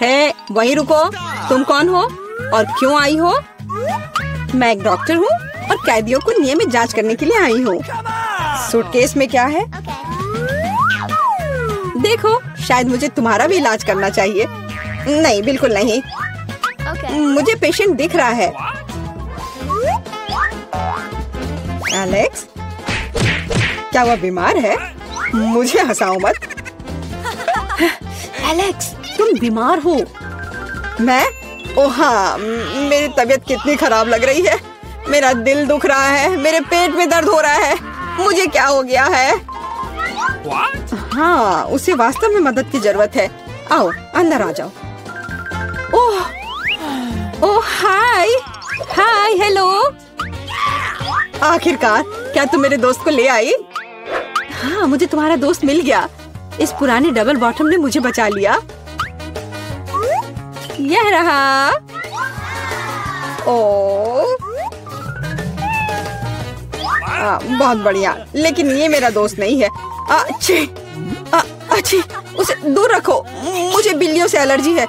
है, वहीं रुको। तुम कौन हो और क्यों आई हो? मैं एक डॉक्टर हूँ और कैदियों को नियमित जांच करने के लिए आई हूँ। सूटकेस में क्या है? देखो, शायद मुझे तुम्हारा भी इलाज करना चाहिए। नहीं, बिल्कुल नहीं। मुझे पेशेंट दिख रहा है। एलेक्स, क्या वह बीमार है? मुझे हंसाओ मत। एलेक्स, तुम बीमार हो? मैं? ओह हाँ, मेरी तबीयत कितनी खराब लग रही है। मेरा दिल दुख रहा है, मेरे पेट में दर्द हो रहा है। मुझे क्या हो गया है? हाँ, उसे वास्तव में मदद की जरूरत है। आओ, अंदर आ जाओ। ओह हाय, हाय, हेलो। आखिरकार, क्या तुम मेरे दोस्त को ले आई? हाँ, मुझे तुम्हारा दोस्त मिल गया। इस पुराने डबल बॉटम ने मुझे बचा लिया। यह रहा। ओह, बहुत बढ़िया, लेकिन ये मेरा दोस्त नहीं है। अच्छी, उसे दूर रखो। मुझे बिल्लियों से एलर्जी है।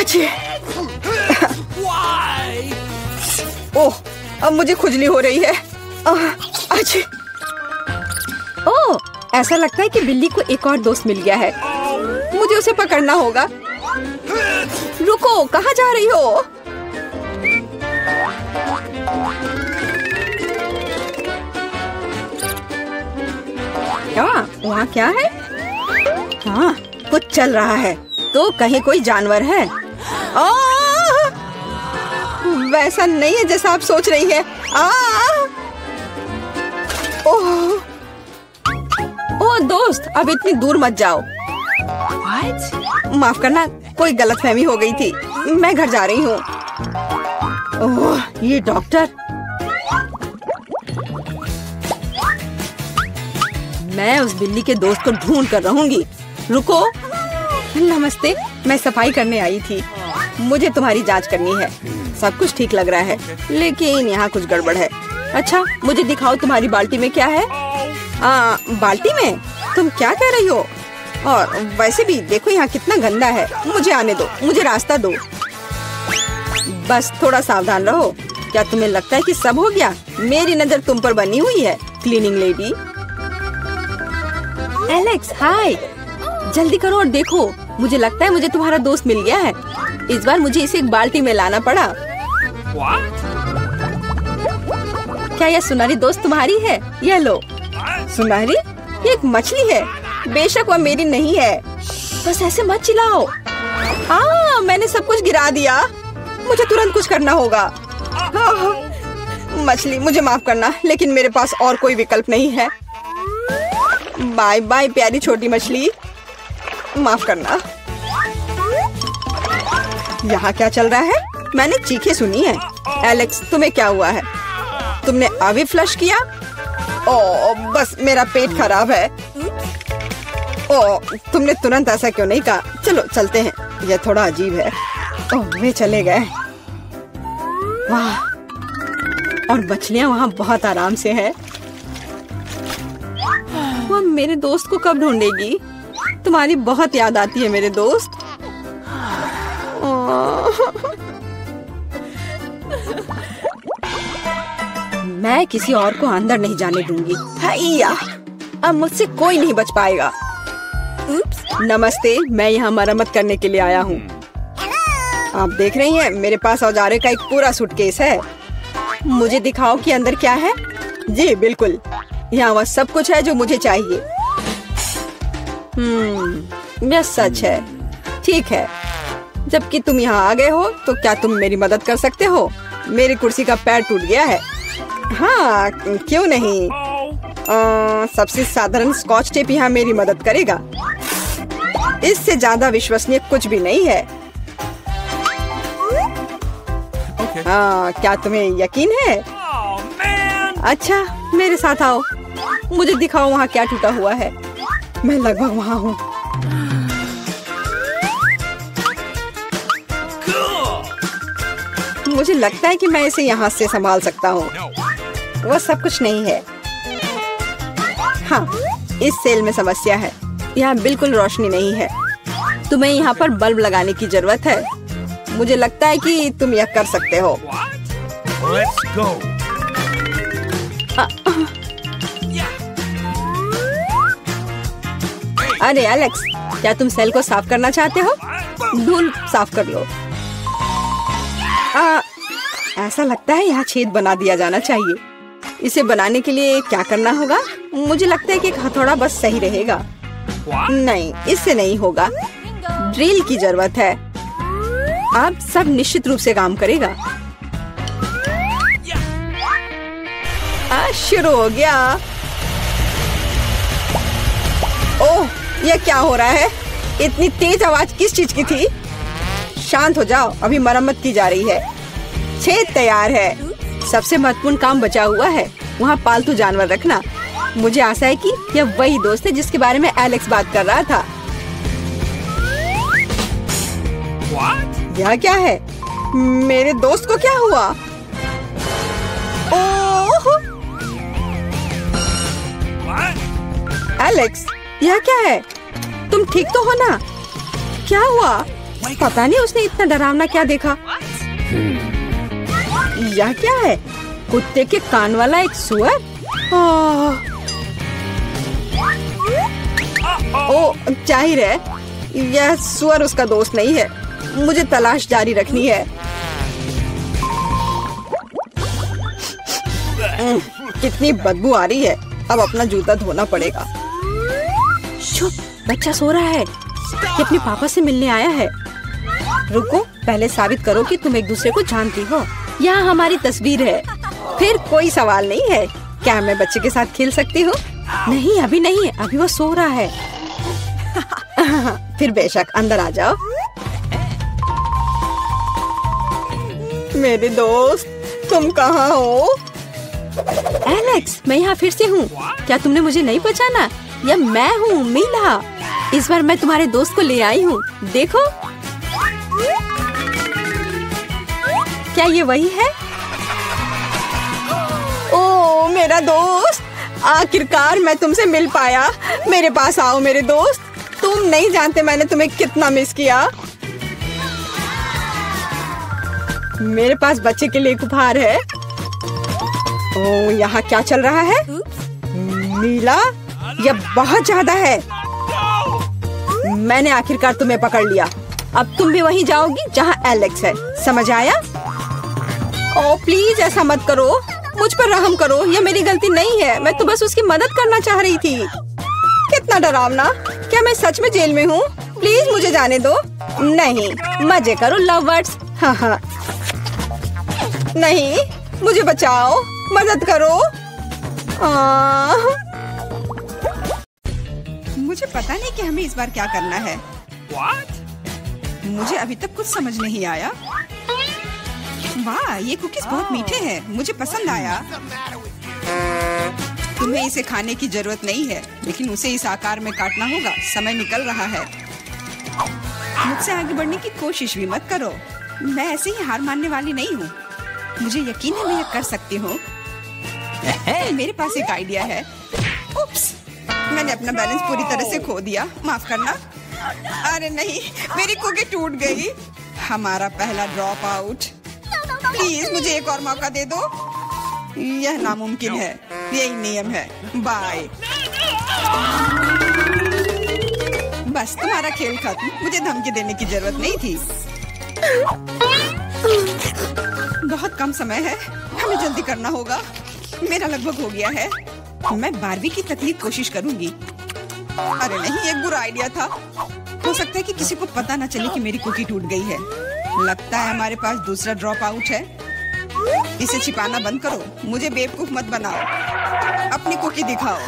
अच्छी। ओह, अब मुझे खुजली हो रही है। अच्छी। ओह, ऐसा लगता है कि बिल्ली को एक और दोस्त मिल गया है। मुझे उसे पकड़ना होगा। रुको, कहाँ जा रही हो? वहाँ क्या है? हाँ, कुछ चल रहा है। तो कहीं कोई जानवर है? वैसा नहीं है जैसा आप सोच रही है। ओह दोस्त, अब इतनी दूर मत जाओ। माफ करना, कोई गलतफहमी हो गई थी। मैं घर जा रही हूँ। ओह, ये डॉक्टर। मैं उस बिल्ली के दोस्त को ढूंढ कर रहूंगी। रुको। नमस्ते, मैं सफाई करने आई थी। मुझे तुम्हारी जांच करनी है। सब कुछ ठीक लग रहा है, लेकिन यहाँ कुछ गड़बड़ है। अच्छा, मुझे दिखाओ तुम्हारी बाल्टी में क्या है? बाल्टी में? तुम क्या कह रही हो? और वैसे भी देखो यहाँ कितना गंदा है। मुझे आने दो, मुझे रास्ता दो। बस थोड़ा सावधान रहो। क्या तुम्हें लगता है कि सब हो गया? मेरी नजर तुम पर बनी हुई है, क्लीनिंग लेडी। एलेक्स, हाय, जल्दी करो और देखो। मुझे लगता है मुझे तुम्हारा दोस्त मिल गया है। इस बार मुझे इसे एक बाल्टी में लाना पड़ा। क्या यह सुनहरी दोस्त तुम्हारी है? यह लो। सुनहरी? ये एक मछली है। बेशक वह मेरी नहीं है। बस ऐसे मत चिल्लाओ। मैंने सब कुछ गिरा दिया। मुझे तुरंत कुछ करना होगा। मछली, मुझे माफ करना, लेकिन मेरे पास और कोई विकल्प नहीं है। बाय बाय प्यारी छोटी मछली, माफ करना। यहाँ क्या चल रहा है? मैंने चीखें सुनी है। एलेक्स, तुम्हें क्या हुआ है? तुमने अभी फ्लश किया? ओह, बस मेरा पेट खराब है। ओह, तुमने तुरंत ऐसा क्यों नहीं कहा? चलो चलते हैं, यह थोड़ा अजीब है। ओह, वे चले गए। वाह, और मछलियाँ वहाँ बहुत आराम से है। वह मेरे दोस्त को कब ढूंढेगी? तुम्हारी बहुत याद आती है मेरे दोस्त। मैं किसी और को अंदर नहीं जाने दूंगी। हैया, अब मुझसे कोई नहीं बच पाएगा। नमस्ते, मैं यहाँ मरम्मत करने के लिए आया हूँ। आप देख रही हैं, मेरे पास औजारे का एक पूरा सूटकेस है। मुझे दिखाओ कि अंदर क्या है। जी बिल्कुल। यहाँ वह सब कुछ है जो मुझे चाहिए। यह सच है। ठीक है, जबकि तुम यहाँ आ गए हो तो क्या तुम मेरी मदद कर सकते हो? मेरी कुर्सी का पैर टूट गया है। हाँ, क्यों नहीं। सबसे साधारण स्कॉच टेप यहाँ मेरी मदद करेगा। इससे ज्यादा विश्वसनीय कुछ भी नहीं है। हाँ, क्या तुम्हें यकीन है? अच्छा, मेरे साथ आओ, मुझे दिखाओ वहाँ क्या टूटा हुआ है। मैं लगभग वहाँ हूँ। मुझे लगता है कि मैं इसे यहाँ से संभाल सकता हूँ। वह सब कुछ नहीं है। हाँ, इस सेल में समस्या है। यहाँ बिल्कुल रोशनी नहीं है। तुम्हें यहाँ पर बल्ब लगाने की जरूरत है। मुझे लगता है कि तुम यह कर सकते हो। Let's go. अरे एलेक्स, क्या तुम सेल को साफ करना चाहते हो? धूल साफ कर लो। ऐसा लगता है यहाँ छेद बना दिया जाना चाहिए। इसे बनाने के लिए क्या करना होगा? मुझे लगता है कि एक हथौड़ा बस सही रहेगा। नहीं, इससे नहीं होगा। ड्रिल की जरूरत है। अब सब निश्चित रूप से काम करेगा। शुरू हो गया। ओह, यह क्या हो रहा है? इतनी तेज आवाज किस चीज की थी? शांत हो जाओ, अभी मरम्मत की जा रही है। छेद तैयार है। सबसे महत्वपूर्ण काम बचा हुआ है, वहाँ पालतू जानवर रखना। मुझे आशा है कि यह वही दोस्त है जिसके बारे में एलेक्स बात कर रहा था। यह क्या है? मेरे दोस्त को क्या हुआ? ओह! एलेक्स, यह क्या है? तुम ठीक तो हो ना? क्या हुआ? पता नहीं उसने इतना डरावना क्या देखा। यह क्या है? कुत्ते के कान वाला एक सुअर? ओ, जाहिर है यह सुअर उसका दोस्त नहीं है। मुझे तलाश जारी रखनी है। कितनी बदबू आ रही है। अब अपना जूता धोना पड़ेगा। चुप, बच्चा सो रहा है। ये अपने पापा से मिलने आया है। रुको, पहले साबित करो कि तुम एक दूसरे को जानती हो। यहाँ हमारी तस्वीर है। फिर कोई सवाल नहीं है। क्या मैं बच्चे के साथ खेल सकती हूँ? नहीं, अभी नहीं, अभी वो सो रहा है। फिर बेशक अंदर आ जाओ। मेरे दोस्त, तुम कहाँ हो? एलेक्स, मैं यहाँ फिर से हूँ। क्या तुमने मुझे नहीं पहचाना? यह मैं हूँ, मीला। इस बार मैं तुम्हारे दोस्त को ले आई हूँ। देखो, क्या ये वही है? ओ, मेरा दोस्त, आखिरकार मैं तुमसे मिल पाया। मेरे पास आओ मेरे दोस्त। तुम नहीं जानते मैंने तुम्हें कितना मिस किया। मेरे पास बच्चे के लिए एक उपहार है। ओ, यहाँ क्या चल रहा है? नीला, यह बहुत ज्यादा है। मैंने आखिरकार तुम्हें पकड़ लिया। अब तुम भी वहीं जाओगी जहाँ एलेक्स है। समझ आया? ओ प्लीज, ऐसा मत करो। मुझ पर रहम करो। यह मेरी गलती नहीं है। मैं तो बस उसकी मदद करना चाह रही थी। कितना डरावना। क्या मैं सच में जेल में हूँ? प्लीज मुझे जाने दो। नहीं, मजे करो लव बर्ड्स। हाँ हाँ। नहीं, मुझे बचाओ, मदद करो। मुझे पता नहीं कि हमें इस बार क्या करना है। What? मुझे अभी तक कुछ समझ नहीं आया। वाह, ये कुकीज बहुत मीठे हैं। मुझे पसंद आया। तुम्हें इसे खाने की जरूरत नहीं है, लेकिन उसे इस आकार में काटना होगा। समय निकल रहा है। मुझसे आगे बढ़ने की कोशिश भी मत करो। मैं ऐसे ही हार मानने वाली नहीं हूँ। मुझे यकीन है मैं ये कर सकती हूँ। मेरे पास एक आइडिया है। उप्स, मैंने अपना बैलेंस पूरी तरह से खो दिया। माफ करना। अरे नहीं, मेरी कुकी टूट गई। हमारा पहला ड्रॉप आउट। प्लीज मुझे एक और मौका दे दो। यह नामुमकिन है। यही नियम है। बाय। बस, तुम्हारा खेल खत्म। मुझे धमकी देने की जरूरत नहीं थी। बहुत कम समय है। हमें जल्दी करना होगा। मेरा लगभग हो गया है। मैं बारबी की तकलीफ कोशिश करूंगी। अरे नहीं, एक बुरा आइडिया था। हो सकता है कि किसी को पता ना चले कि मेरी कुकी टूट गई है। लगता है हमारे पास दूसरा ड्रॉप आउट है। इसे छिपाना बंद करो, मुझे बेवकूफ मत बनाओ। अपनी कुकी दिखाओ।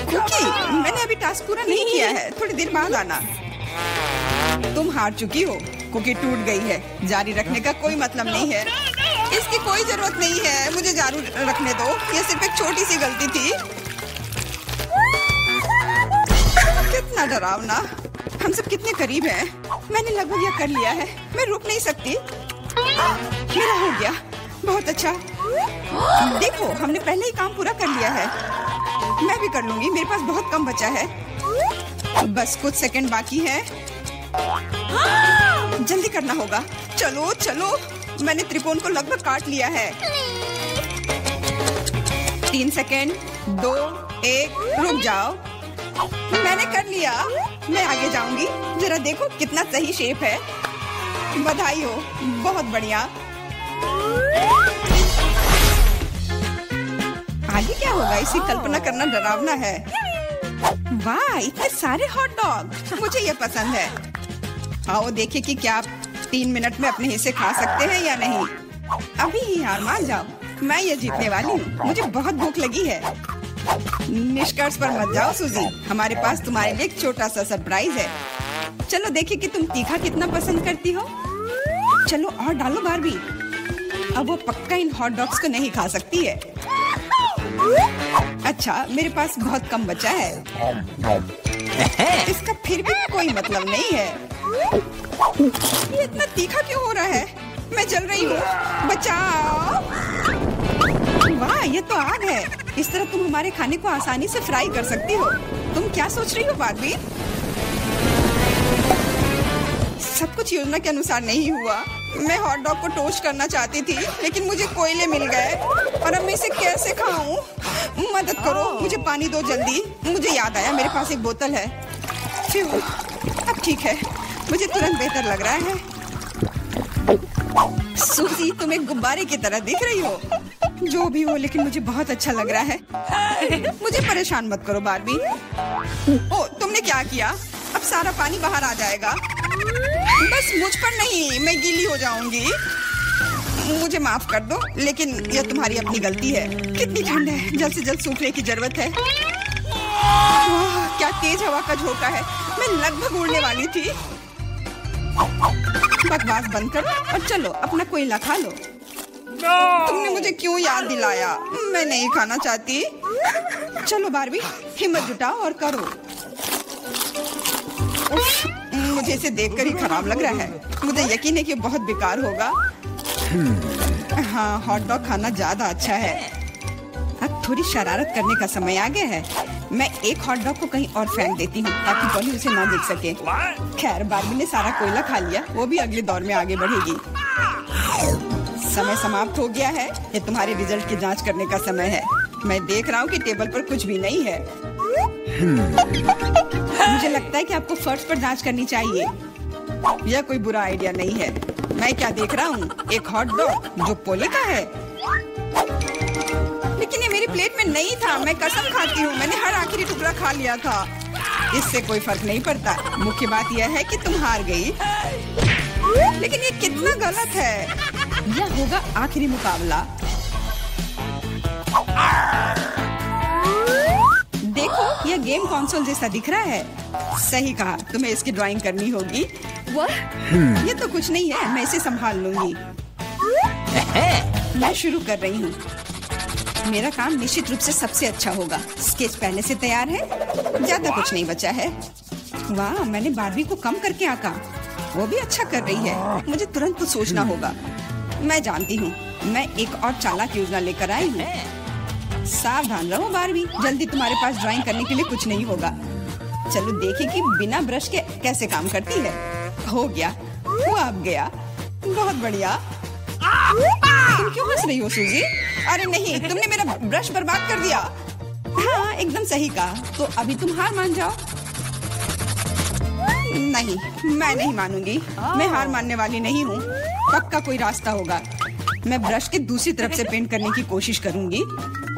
कुकी, मैंने अभी टास्क पूरा नहीं किया है, थोड़ी देर बाद आना। तुम हार चुकी हो, कुकी टूट गई है। जारी रखने का कोई मतलब नहीं है। इसकी कोई जरूरत नहीं है, मुझे जारी रखने दो। ये सिर्फ एक छोटी सी गलती थी। कितना डरावना, हम सब कितने करीब हैं। मैंने लगभग यह कर लिया है, मैं रुक नहीं सकती। मेरा हो गया, बहुत अच्छा। देखो, हमने पहले ही काम पूरा कर लिया है। मैं भी कर लूंगी, मेरे पास बहुत कम बचा है। बस कुछ सेकंड बाकी है। जल्दी करना होगा। चलो चलो, मैंने त्रिकोण को लगभग काट लिया है। 3 सेकंड, 2, 1, रुक जाओ। मैंने कर लिया, मैं आगे जाऊंगी। जरा देखो कितना सही शेप है। बधाई हो, बहुत बढ़िया। आगे क्या होगा, इसी कल्पना करना डरावना है। वाह, इतने सारे हॉट डॉग, मुझे ये पसंद है। आओ देखें कि क्या आप 3 मिनट में अपने हिस्से खा सकते हैं या नहीं। अभी ही हार मान जाओ, मैं ये जीतने वाली हूँ। मुझे बहुत भूख लगी है। निष्कर्ष पर मत जाओ सूजी, हमारे पास तुम्हारे लिए एक छोटा सा सरप्राइज है। चलो देखिए कि तुम तीखा कितना पसंद करती हो। चलो और डालो बारबी। अब वो पक्का इन हॉट डॉग्स को नहीं खा सकती है। अच्छा, मेरे पास बहुत कम बचा है। इसका फिर भी कोई मतलब नहीं है। ये इतना तीखा क्यों हो रहा है? मैं जल रही हूँ, बचाओ। वाह, ये तो आग है। इस तरह तुम हमारे खाने को आसानी से फ्राई कर सकती हो। तुम क्या सोच रही हो बारबी? सब कुछ योजना के अनुसार नहीं हुआ। मैं हॉट डॉग को टोस्ट करना चाहती थी, लेकिन मुझे कोयले मिल गए और अब मैं इसे कैसे खाऊं? मदद करो, मुझे पानी दो जल्दी। मुझे याद आया, मेरे पास एक बोतल है। अब ठीक है, मुझे तुरंत बेहतर लग रहा है। सूजी, तुम एक गुब्बारे की तरह दिख रही हो। जो भी हो, लेकिन मुझे बहुत अच्छा लग रहा है। मुझे परेशान मत करो बारबी। ओ, तुमने क्या किया? अब सारा पानी बाहर आ जाएगा। बस मुझ पर नहीं, मैं गीली हो जाऊंगी। मुझे माफ कर दो, लेकिन यह तुम्हारी अपनी गलती है। कितनी ठंड है, जल्द से जल्द सूखने की जरूरत है। क्या तेज हवा का झोंका है, मैं लगभग उड़ने वाली थी। बकवास बंद करो और चलो अपना कोयला खा लो। तुमने मुझे क्यों याद दिलाया? मैं नहीं खाना चाहती। चलो बारबी, हिम्मत जुटाओ और करो। मुझे इसे देखकर ही खराब लग रहा है। मुझे यकीन है कि बहुत बेकार होगा। हाँ, हॉट डॉग खाना ज्यादा अच्छा है। अब थोड़ी शरारत करने का समय आ गया है। मैं एक हॉट डॉग को कहीं और फेंक देती हूँ ताकि पॉली उसे ना देख सके। खैर, बारबी ने सारा कोयला खा लिया, वो भी अगले दौर में आगे बढ़ेगी। समय समाप्त हो गया है। ये तुम्हारे रिजल्ट की जांच करने का समय है। मैं देख रहा हूँ कि टेबल पर कुछ भी नहीं है। मुझे लगता है कि आपको फर्श पर जांच करनी चाहिए। यह कोई बुरा आइडिया नहीं है। मैं क्या देख रहा हूँ? एक हॉट डॉग जो पोले का है। लेकिन ये मेरी प्लेट में नहीं था। मैं कसम खाती हूँ, मैंने हर आखिरी टुकड़ा खा लिया था। इससे कोई फर्क नहीं पड़ता। मुख्य बात यह है कि तुम हार गई। लेकिन ये कितना गलत है। यह होगा आखिरी मुकाबला। देखो, यह गेम कंसोल जैसा दिख रहा है। सही कहा, तुम्हें इसकी ड्राइंग करनी होगी। वह ये तो कुछ नहीं है, मैं इसे संभाल लूंगी। मैं शुरू कर रही हूँ। मेरा काम निश्चित रूप से सबसे अच्छा होगा। स्केच पहले से तैयार है, ज्यादा कुछ नहीं बचा है। वाह, मैंने बारबी को कम करके आंका। वो भी अच्छा कर रही है। मुझे तुरंत तो सोचना होगा। मैं जानती हूँ, मैं एक और चालाक योजना लेकर आई हूँ। सावधान रहो बारबी, जल्दी तुम्हारे पास ड्राइंग करने के लिए कुछ नहीं होगा। चलो देखें कि बिना ब्रश के कैसे काम करती है। हो गया, वो अब गया। बहुत बढ़िया। तुम क्यों हंस रही हो सूजी? अरे नहीं, तुमने मेरा ब्रश बर्बाद कर दिया। हाँ, एकदम सही कहा। तो अभी तुम हार मान जाओ। नहीं, मैं नहीं मानूंगी। मैं हार मानने वाली नहीं हूँ। पक्का कोई रास्ता होगा। मैं ब्रश के दूसरी तरफ से पेंट करने की कोशिश करूंगी।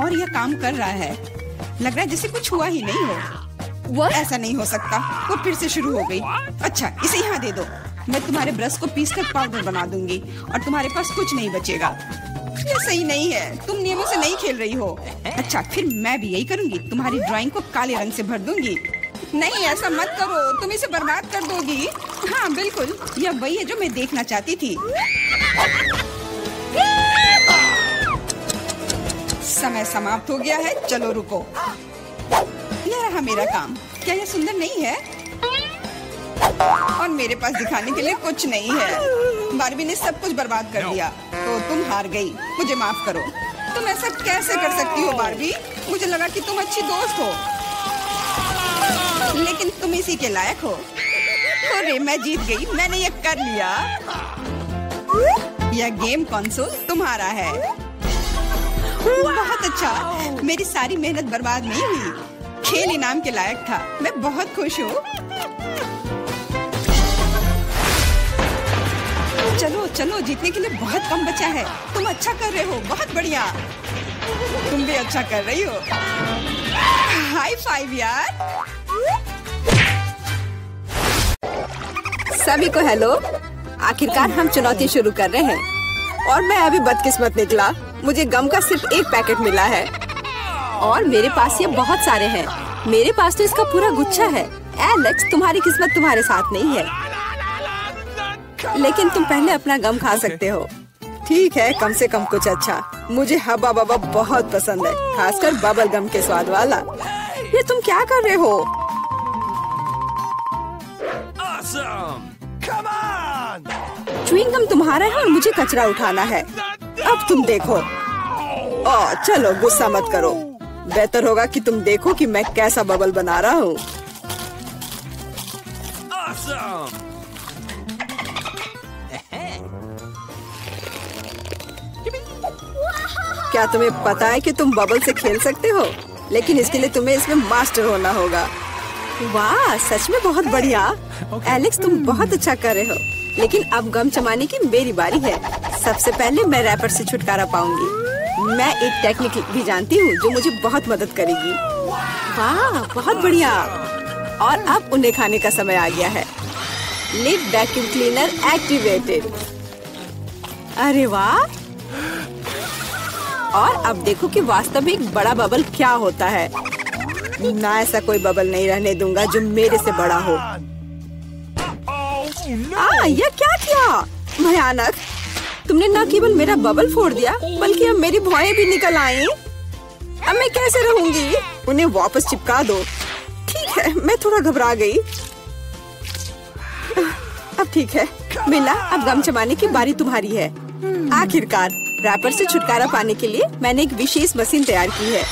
और यह काम कर रहा है। लग रहा है जैसे कुछ हुआ ही नहीं हो। ऐसा नहीं हो सकता, वो फिर से शुरू हो गई। अच्छा, इसे यहाँ दे दो। मैं तुम्हारे ब्रश को पीसकर पाउडर बना दूंगी और तुम्हारे पास कुछ नहीं बचेगा। ये सही नहीं है, तुम नियमों से नहीं खेल रही हो। अच्छा, फिर मैं भी यही करूंगी, तुम्हारी ड्राइंग को काले रंग से भर दूंगी। नहीं, ऐसा मत करो, तुम इसे बर्बाद कर दोगी। हाँ बिल्कुल, यह वही है जो मैं देखना चाहती थी। समय समाप्त हो गया है, चलो रुको। यह रहा मेरा काम। क्या यह सुंदर नहीं है? और मेरे पास दिखाने के लिए कुछ नहीं है। बारबी ने सब कुछ बर्बाद कर दिया, तो तुम हार गई। मुझे माफ करो। तुम ऐसा कैसे कर सकती हो बारबी? मुझे लगा कि तुम अच्छी दोस्त हो, लेकिन तुम इसी के लायक हो। अरे मैं जीत गई, मैंने ये कर लिया। यह गेम कंसोल तुम्हारा है। बहुत अच्छा, मेरी सारी मेहनत बर्बाद नहीं हुई। खेल इनाम के लायक था। मैं बहुत खुश हूँ। चलो चलो, जीतने के लिए बहुत कम बचा है। तुम अच्छा कर रहे हो, बहुत बढ़िया। तुम भी अच्छा कर रही हो। हाई फाइव यार। सभी को हेलो। आखिरकार हम चुनौती शुरू कर रहे हैं और मैं अभी बदकिस्मत निकला। मुझे गम का सिर्फ एक पैकेट मिला है और मेरे पास ये बहुत सारे हैं। मेरे पास तो इसका पूरा गुच्छा है। एलेक्स, तुम्हारी किस्मत तुम्हारे साथ नहीं है, लेकिन तुम पहले अपना गम खा सकते हो। ठीक है, कम से कम कुछ अच्छा। मुझे हब्बा बब्बा बहुत पसंद है, खासकर बबल गम के स्वाद वाला। ये तुम क्या कर रहे हो? च्युइंग गम तुम्हारा है और मुझे कचरा उठाना है। अब तुम देखो। चलो गुस्सा मत करो। बेहतर होगा कि तुम देखो कि मैं कैसा बबल बना रहा हूँ। क्या तुम्हें पता है कि तुम बबल से खेल सकते हो? लेकिन इसके लिए तुम्हें इसमें मास्टर होना होगा। वाह, सच में बहुत बढ़िया। एलेक्स, तुम बहुत अच्छा कर रहे हो, लेकिन अब गम चबाने की मेरी बारी है। सबसे पहले मैं रैपर से छुटकारा पाऊंगी। मैं एक टेक्निक भी जानती हूँ जो मुझे बहुत मदद करेगी। वाह, बहुत बढ़िया। और अब उन्हें खाने का समय आ गया है। Lid vacuum cleaner activated. अरे वाह। और अब देखो कि वास्तव में एक बड़ा बबल क्या होता है। ना, ऐसा कोई बबल नहीं रहने दूंगा जो मेरे से बड़ा हो। यह क्या किया? भयानक। तुमने न केवल मेरा बबल फोड़ दिया, बल्कि अब मेरी भौएं भी निकल आई। अब मैं कैसे रहूंगी? उन्हें वापस चिपका दो। ठीक है, मैं थोड़ा घबरा गई। अब ठीक है मिला, अब गम चबाने की बारी तुम्हारी है। आखिरकार रैपर से छुटकारा पाने के लिए मैंने एक विशेष मशीन तैयार की है।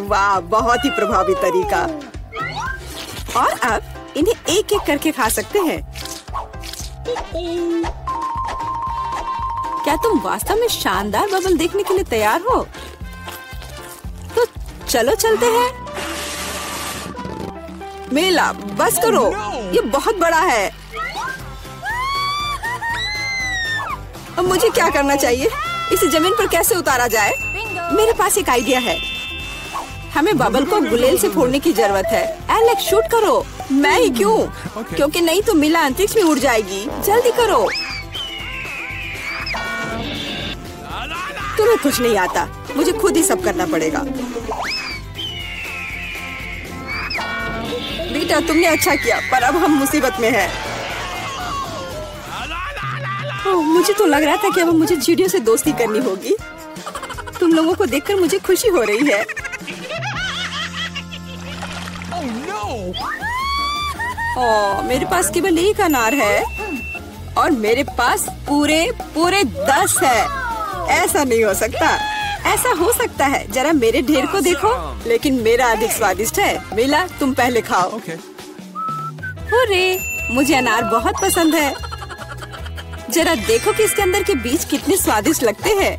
वाह, बहुत ही प्रभावी तरीका। और अब इन्हें एक एक करके खा सकते हैं। क्या तुम वास्तव में शानदार बबल देखने के लिए तैयार हो? तो चलो चलते हैं। मेला, बस करो, ये बहुत बड़ा है। अब मुझे क्या करना चाहिए? इसे जमीन पर कैसे उतारा जाए? मेरे पास एक आइडिया है। हमें बबल को गुलेल से फोड़ने की जरूरत है। एलेक्स, शूट करो। मैं ही क्यों? क्योंकि नहीं तो मिला अंतरिक्ष में उड़ जाएगी। जल्दी करो। तुम्हें कुछ नहीं आता, मुझे खुद ही सब करना पड़ेगा। बेटा, तुमने अच्छा किया, पर अब हम मुसीबत में हैं। मुझे तो लग रहा था कि अब मुझे चिड़ियों से दोस्ती करनी होगी। तुम लोगों को देखकर मुझे खुशी हो रही है। मेरे पास केवल एक अनार है और मेरे पास पूरे 10 है। ऐसा नहीं हो सकता। ऐसा हो सकता है, जरा मेरे ढेर को देखो, लेकिन मेरा अधिक स्वादिष्ट है। मिला, तुम पहले खाओ। अरे, मुझे अनार बहुत पसंद है। जरा देखो कि इसके अंदर के बीज कितने स्वादिष्ट लगते हैं।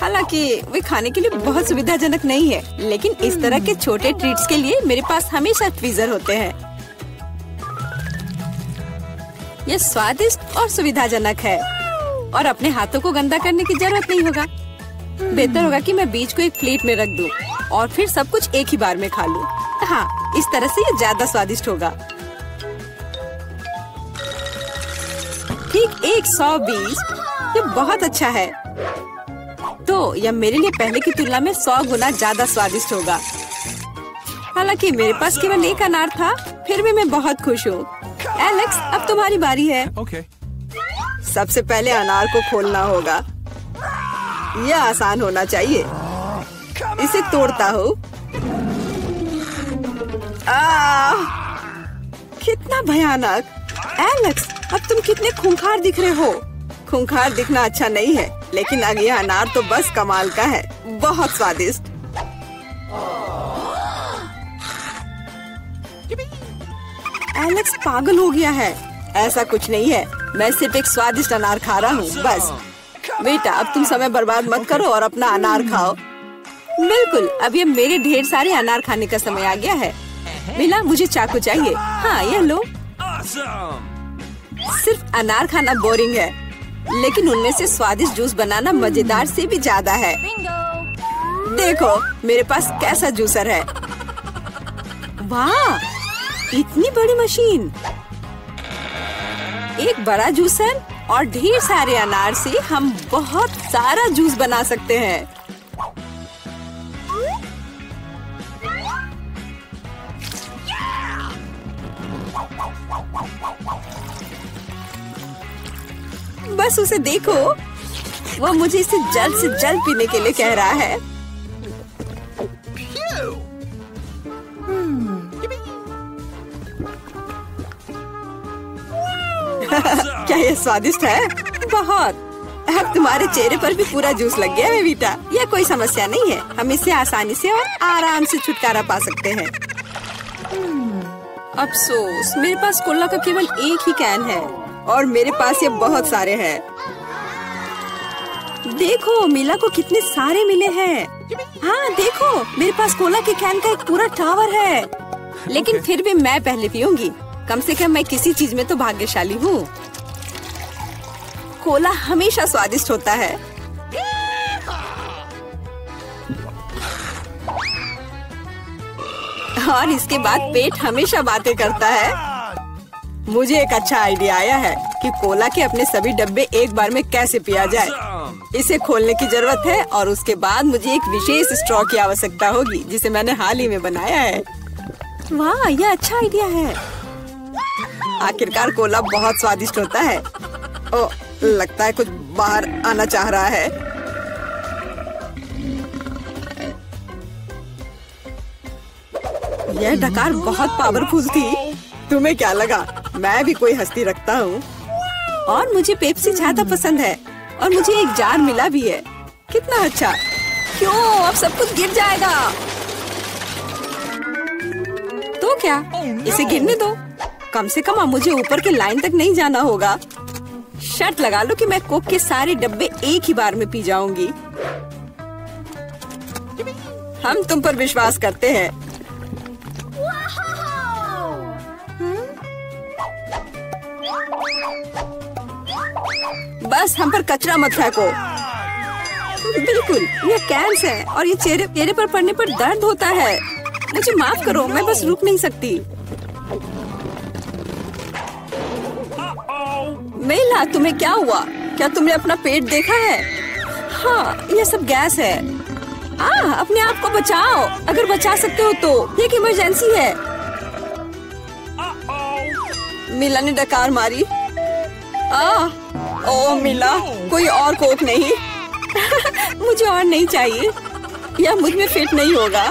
हालांकि वे खाने के लिए बहुत सुविधाजनक नहीं है, लेकिन इस तरह के छोटे ट्रीट्स के लिए मेरे पास हमेशा ट्वीजर होते हैं। ये स्वादिष्ट और सुविधाजनक है। और अपने हाथों को गंदा करने की जरूरत नहीं होगा। बेहतर होगा कि मैं बीज को एक प्लेट में रख दूं और फिर सब कुछ एक ही बार में खा लूं। हाँ, इस तरह से ये ज्यादा स्वादिष्ट होगा। ठीक 100 बीज, ये बहुत अच्छा है। तो यह मेरे लिए पहले की तुलना में 100 गुना ज्यादा स्वादिष्ट होगा। हालांकि मेरे पास केवल एक अनार था, फिर भी मैं बहुत खुश हूँ। एलेक्स, अब तुम्हारी बारी है। Okay. सबसे पहले अनार को खोलना होगा। यह आसान होना चाहिए। इसे तोड़ता हूँ। कितना भयानक! एलेक्स, अब तुम कितने खूंखार दिख रहे हो। खूंखार दिखना अच्छा नहीं है, लेकिन अब यह अनार तो बस कमाल का है। बहुत स्वादिष्ट। एलेक्स पागल हो गया है। ऐसा कुछ नहीं है, मैं सिर्फ एक स्वादिष्ट अनार खा रहा हूँ बस। बेटा, अब तुम समय बर्बाद मत करो और अपना अनार खाओ। बिल्कुल, अब ये मेरे ढेर सारे अनार खाने का समय आ गया है। मिला, मुझे चाकू चाहिए। हाँ, यह लो। Awesome. सिर्फ अनार खाना बोरिंग है, लेकिन उनमें से स्वादिष्ट जूस बनाना मजेदार से भी ज्यादा है। देखो मेरे पास कैसा जूसर है। वाह, इतनी बड़ी मशीन। एक बड़ा जूसर और ढेर सारे अनार से हम बहुत सारा जूस बना सकते हैं। बस उसे देखो, वो मुझे इसे जल्द से जल्द पीने के लिए कह रहा है। क्या ये स्वादिष्ट है? बहुत। अब तुम्हारे चेहरे पर भी पूरा जूस लग गया है बेटा। यह कोई समस्या नहीं है, हम इससे आसानी से और आराम से छुटकारा पा सकते हैं। अफसोस, मेरे पास कोला का केवल एक ही कैन है और मेरे पास ये बहुत सारे हैं। देखो मिला को कितने सारे मिले हैं। हाँ देखो, मेरे पास कोला के कैन का एक पूरा टावर है। लेकिन फिर भी मैं पहले पीऊंगी। कम से कम मैं किसी चीज में तो भाग्यशाली हूँ। कोला हमेशा स्वादिष्ट होता है। और इसके बाद पेट हमेशा बातें करता है। मुझे एक अच्छा आइडिया आया है कि कोला के अपने सभी डब्बे एक बार में कैसे पिया जाए। इसे खोलने की जरूरत है और उसके बाद मुझे एक विशेष स्ट्रॉ की आवश्यकता होगी, जिसे मैंने हाल ही में बनाया है। वाह, यह अच्छा आइडिया है। आखिरकार कोला बहुत स्वादिष्ट होता है। ओ, लगता है कुछ बाहर आना चाह रहा है। यह डकार बहुत पावरफुल थी। तुम्हें क्या लगा मैं भी कोई हस्ती रखता हूँ? और मुझे पेप्सी ज्यादा पसंद है और मुझे एक जार मिला भी है। कितना अच्छा। क्यों, अब सब कुछ गिर जाएगा। तो क्या, इसे गिरने दो। कम से कम अब मुझे ऊपर के लाइन तक नहीं जाना होगा। शर्त लगा लो कि मैं कोक के सारे डब्बे एक ही बार में पी जाऊंगी। हम तुम पर विश्वास करते हैं। बस हम पर कचरा मत फेंको। बिल्कुल, ये कैंस है और ये चेहरे पर पड़ने पर दर्द होता है। मुझे माफ करो, मैं बस रुक नहीं सकती। मेला, तुम्हें क्या हुआ? क्या तुमने अपना पेट देखा है? हाँ, ये सब गैस है। अपने आप को बचाओ, अगर बचा सकते हो तो। एक इमरजेंसी है। मिला ने डकार मारी। ओ मिला, कोई और कोक नहीं। मुझे और नहीं चाहिए, यह मुझ में फिट नहीं होगा।